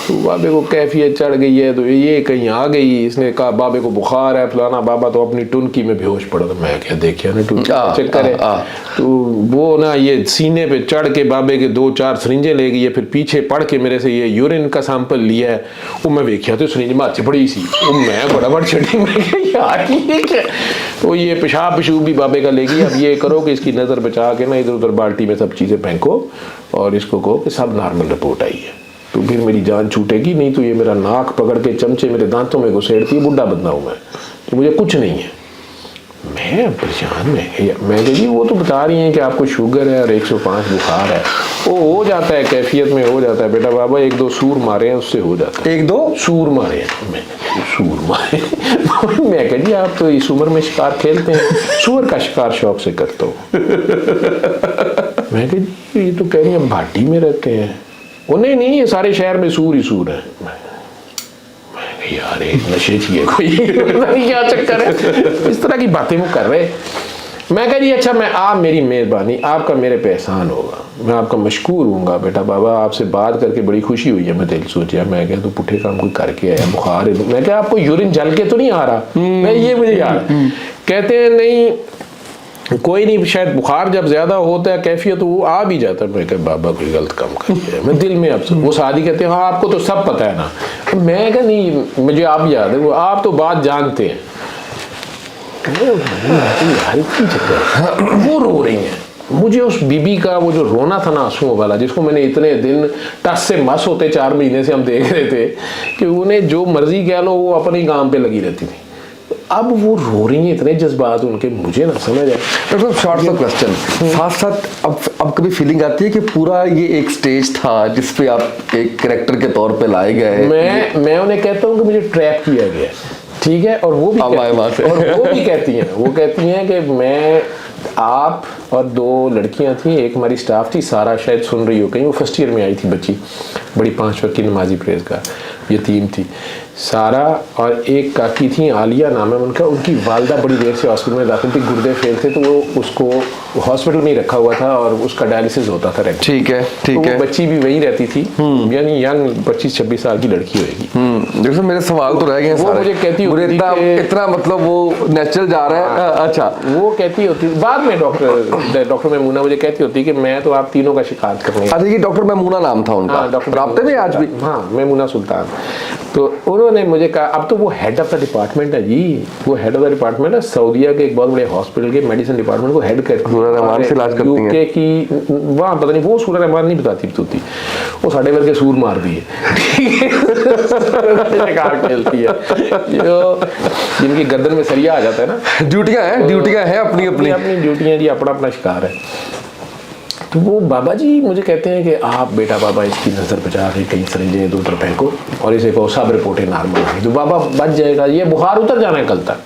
तो बाबे को कैफियत चढ़ गई है, तो ये कहीं आ गई। इसने कहा बाबे को बुखार है फलाना, बाबा तो अपनी टुनकी में बेहोश पड़ा। तो मैं क्या देखिए ना टुनकी चक्कर है, तो वो ना ये सीने पे चढ़ के बाबे के 2-4 सरिंजें ले गई है, फिर पीछे पड़ के मेरे से ये यूरिन का सैंपल लिया है। वो मैं देखिया तो सरिंज में अच्छी बड़ी सी, वो मैं बड़ा चढ़ी, मैं यार ये क्या। तो ये पेशाब पेशूब भी बाबे का ले गई। अब ये करो कि इसकी नज़र बचा के ना इधर उधर बाल्टी में सब चीज़ें फेंको और इसको कहो कि सब नॉर्मल रिपोर्ट आई है, तो फिर मेरी जान छूटेगी। नहीं तो ये मेरा नाक पकड़ के चमचे मेरे दांतों में घुसेड़ती है, बुढ़ा बंदा हूँ मैं, तो मुझे कुछ नहीं है। मैं परेशान मैं जी वो तो बता रही हैं कि आपको शुगर है और 105 बुखार है, वो हो जाता है, कैफियत में हो जाता है बेटा बाबा, 1-2 सूर मारे हैं उससे हो जाता है। 1-2 सूर मारे हैं? मैं सूर मारे मैं कह जी आप तो इस उम्र में शिकार खेलते हैं, सूर का शिकार शौक से करता हूँ। मैं कह जी ये तो कह रही है भाटी में रहते हैं। वो नहीं ये सारे शहर में सूर ही सूर है। यार एक नशे चाहिए कोई क्या चक्कर है, इस तरह की बातें वो कर रहे। मैं कह जी अच्छा, मैं आप मेरी मेहरबानी, आपका मेरे पे एहसान होगा, मैं आपका मशकूर हूँगा बेटा बाबा, आपसे बात करके बड़ी खुशी हुई है। मैं दिल सोचा, मैं क्या तो पुठे काम कोई करके आया, बुखार है। मैं क्या आपको यूरिन जल के तो नहीं आ रहा? मैं ये मुझे यार कहते हैं नहीं कोई नहीं, शायद बुखार जब ज्यादा होता है कैफियत तो वो आ भी जाता है। मैं कह बाबा कोई गलत काम कर दिया मैं दिल में। अब वो शादी कहते हैं हाँ आपको तो सब पता है ना। मैं कहा नहीं मुझे आप याद है, वो आप तो बात जानते हैं। वो रो रही हैं। मुझे उस बीबी का वो जो रोना था ना आंसुओं वाला, जिसको मैंने इतने दिन टस से मस होते 4 महीने से हम देख रहे थे कि उन्हें जो मर्जी कह लो वो अपने काम पे लगी रहती थी, अब वो रो रही हैं, इतने जज्बात उनके, मुझे ना समझ आए। डॉक्टर शॉर्ट सा क्वेश्चन, साथ साथ अब कभी फीलिंग आती है कि पूरा ये एक स्टेज था जिस पे आप एक कैरेक्टर के तौर पे लाए गए? मैं उन्हें कहता हूँ कि मुझे ट्रैप किया गया, ठीक है, और वो भी कहती हैं कि मैं, आप और 2 लड़कियां थी, एक हमारी स्टाफ थी सारा, शायद सुन रही हो कहीं, वो फर्स्ट ईयर में आई थी बच्ची, बड़ी 5 वक्त की नमाजी परहेज़गार, यतीम थी सारा, और एक काकी थी आलिया नाम है उनका, उनकी वालदा बड़ी देर से हॉस्पिटल में दाखिल थी, गुर्दे फेल थे, तो वो उसको हॉस्पिटल में ही रखा हुआ था और उसका डायलिसिस होता था रेगुलर। ठीक है ठीक है। बच्ची भी वहीं रहती थी, यानी यंग 25-26 साल की लड़की होगी। देखो मेरे सवाल तो रह गए वो मुझे कहती होती इतना मतलब वो नेचुरल जा रहा है। अच्छा, वो कहती होती बाद में डॉक्टर मेमूना मुझे कहती होती कि मैं तो आप तीनों का शिकायत करने। अच्छा, ये डॉक्टर मेमूना नाम था उनका? राब्ते में आज भी? हाँ, मेमूना सुल्तान। तो उन्होंने मुझे कहा अब तो वो हेड ऑफ द डिपार्टमेंट है जी, वो हेड ऑफ द डिपार्टमेंट है सऊदीया के एक बहुत बड़े हॉस्पिटल के मेडिसिन डिपार्टमेंट को हेड करती है, यूके की, वहाँ पता नहीं वो सूरह रहमान नहीं बताती होती, वो साढ़े भर के सूर मार दिए खेलती है, जो जिनकी गर्दन में सरिया आ जाता है ना। ड्यूटियां हैं अपनी ड्यूटियां जी, अपना अपना शिकार है। तो वो बाबा जी मुझे कहते हैं कि आप बेटा बाबा इसकी नज़र बचा के कहीं सरिंजें इधर उधर फेंको और इसे को सब रिपोर्टें नॉर्मल आई, तो बाबा बच जाएगा, ये बुखार उतर जाना है कल तक।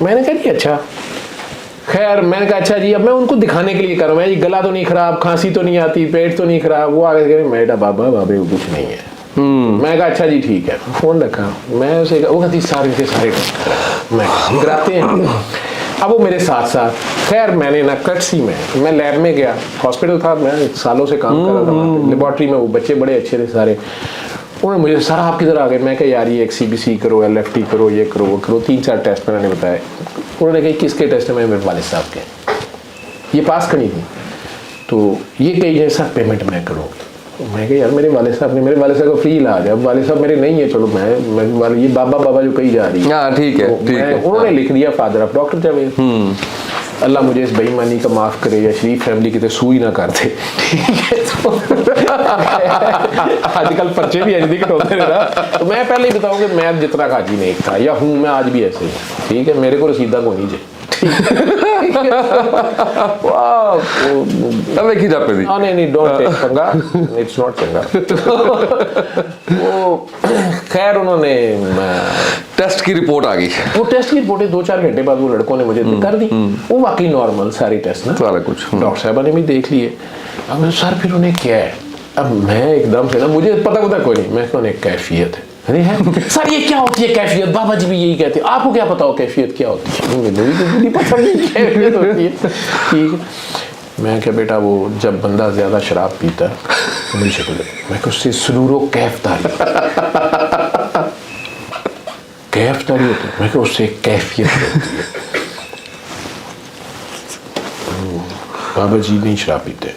मैंने कहा जी अच्छा, खैर मैंने कहा अच्छा जी, अब मैं उनको दिखाने के लिए कर रहा हूँ, गला तो नहीं खराब, खांसी तो नहीं आती, पेट तो नहीं खराब। वो आगे कह बेटा बाबा बाबे को कुछ नहीं है। मैं कहा अच्छा जी ठीक है, फ़ोन रखा, मैं उसे वो कहती सारे के सारे मैं कराते हैं। अब वो मेरे साथ साथ, खैर मैंने ना कटसी में, मैं लैब में गया, हॉस्पिटल था, मैं सालों से काम कर रहा था लेबॉर्ट्री में, वो बच्चे बड़े अच्छे थे सारे, उन्होंने मुझे सर आप किधर आ गए, मैं कहा यार ये एक CBC करो, LFT करो, ये करो वो करो, 3-4 टेस्ट मैंने बताए। उन्होंने कहा किसके टेस्ट है, मैं मेरे वालिद साहब के, ये पास करनी थी, तो ये कही जाए सर पेमेंट मैं करूँ, मैं कहा यार मेरे वाले साहब का फ्री इलाज है, अब वाले साहब मेरे नहीं है, चलो मैं ये बाबा जो कही जा रही है, हाँ ठीक है, ठीक है। उन्होंने लिख दिया फादर ऑफ डॉक्टर जावेद। अल्लाह मुझे इस बेईमानी का माफ करे, या शरीफ फैमिली की तो सुई ना कर दे, ठीक है। तो आजकल पर्चे भी ऐसे दिक्कत होते हैं ना, तो मैं पहले ही बताऊं कि मैं जितना काजी नहीं था या हूँ, मैं आज भी ऐसे ही, ठीक है, मेरे को रसीदा को नहीं चाहिए। अब एक ही पे दी। नहीं डोंट टेक पंगा, इट्स नॉट चंगा। वो खैर उन्होंने टेस्ट की रिपोर्ट आ गई, वो टेस्ट की रिपोर्टें 2-4 घंटे बाद वो लड़कों ने मुझे कर दी, वो वाकई नॉर्मल सारी टेस्ट ना, सारा कुछ डॉक्टर साहबा ने भी देख लिए। अब सर फिर उन्हें क्या है, अब मैं एकदम से ना, मुझे पता कोई नहीं, मैं उन्हें कैफियत है अरे है सर ये क्या होती है कैफियत, बाबा जी भी यही कहते हैं, आपको क्या पता हो कैफियत क्या होती है, मुझे नहीं पता कैफियत होती है, ठीक है। मैं क्या बेटा, वो जब बंदा ज्यादा शराब पीता है मेरी शक्ल, मैं उससे सुरूरो कैफदारी होती है, मैं उससे कैफियत होती है। बाबा जी नहीं शराब पीते,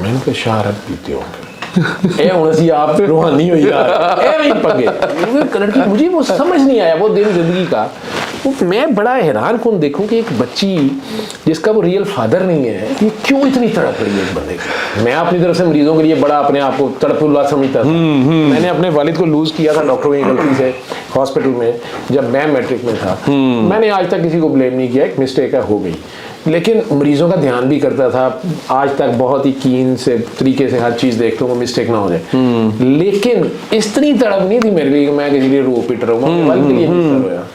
मैंने कहा शराब पीते होंगे, आप रूहानी हो यार, मुझे वो समझ नहीं आया वो दिन जिंदगी का। मैं बड़ा हैरान कौन देखूं कि एक बच्ची जिसका वो रियल फादर नहीं है, ये क्यों इतनी तड़प रही है एक बंदे की। मैं अपनी तरफ से मरीजों के लिए बड़ा अपने आप को तड़पुल्ला समझता था। मैंने अपने वालिद को लूज किया था डॉक्टरों की गलती से हॉस्पिटल में, जब मैं मैट्रिक में था। मैंने आज तक किसी को ब्लेम नहीं किया, एक मिस्टेक है हो गई, लेकिन मरीजों का ध्यान भी करता था, आज तक बहुत ही कीन से तरीके से हर चीज देखता हूँ, मिस्टेक ना हो जाए। लेकिन इतनी तड़प नहीं थी मेरे लिए कि मैं किसी लिए रो पिट रहा हूँ,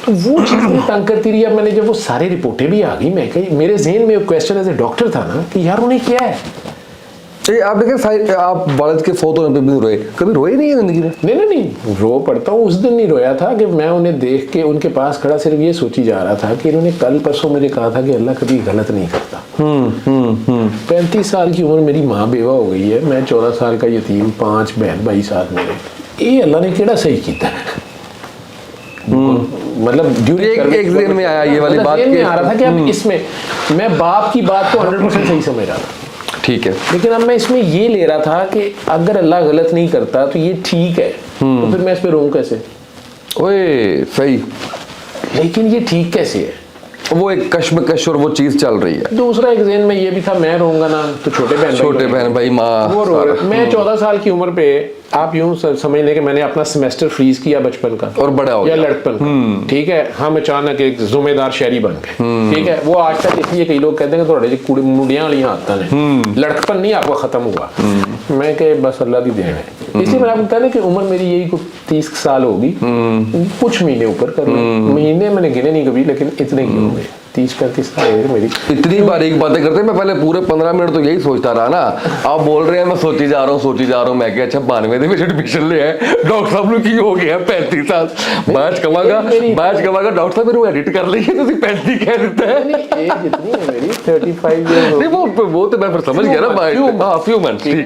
तो वो चीज मुझे तंग करती रही। अब मैंने जब वो सारी रिपोर्टें भी आ गई, मैं कही मेरे ज़हन में क्वेश्चन एज ए डॉक्टर था ना कि यार उन्हें क्या है। आप देखिए, आप वालिद के फौत होने पे भी रोए, कभी रोए नहीं है जिंदगी में? नहीं रो पड़ता हूँ। उस दिन नहीं रोया था कि मैं उन्हें देख के उनके पास खड़ा सिर्फ ये सोची जा रहा था कि इन्होंने कल परसों मुझे कहा था कि अल्लाह कभी गलत नहीं करता। 35 साल की उम्र, मेरी माँ बेवा हो गई है, मैं 14 साल का यतीम, 5 बहन भाई साथ मेरे, ये अल्लाह ने केड़ा सही किया है। मतलब एक दिन में आया ये वाली बात में आ रहा था कि अब इसमें मैं बाप की बात को 100% सही समझ रहा था, ठीक है, लेकिन अब मैं इसमें ये ले रहा था कि अगर अल्लाह गलत नहीं करता तो ये ठीक है, तो फिर मैं इस पे रोऊं कैसे? ओए सही, लेकिन ये ठीक कैसे है? वो एक कश्मकश और वो चीज चल रही है। दूसरा एक ज़हन में ये भी था, मैं रोऊंगा ना तो छोटे बहन भाई माँ वो रो रहे। मैं 14 साल की उम्र पे आप यूं समझ लें कि मैंने अपना सेमेस्टर फ्रीज किया बचपन का और बड़ा हो गया लड़कपन का, ठीक है। हम अचानक एक जिम्मेदार शहरी बन गए, ठीक है। वो आज तक इसलिए कई लोग कहते हैं कि थोड़े कुड़ी मुंडियां वाली आदतां ने, लड़कपन नहीं आपको खत्म हुआ। मैं कह बस अल्लाह की देन है। इसलिए मैंने आपको कहना कि उम्र मेरी यही कुछ 30 साल होगी, कुछ महीने ऊपर कर, महीने मैंने गिने नहीं कभी, लेकिन इतने ही होंगे, 30-35 साल मेरी। इतनी बारीक बातें करते, मैं पहले पूरे 15 मिनट तो यही सोचता रहा ना। आप बोल रहे हैं मैं सोची जा रहा हूँ, मैं क्या अच्छा 92 ਦੇ ਵਿੱਚ एडमिशन लिया है, डॉक्टर साहब ਨੂੰ ਕੀ ਹੋ ਗਿਆ 35 ਸਾਲ ਬਾਅਦ ਕਵਾਂਗਾ डॉक्टर साहब मेरे एडिट कर लीजिए, ਤੁਸੀਂ 35 कह देता है। एज जितनी है मेरी 35 ईयर, नहीं वो तो मैं फिर समझ गया ना, फ्यू मंथ्स, ठीक।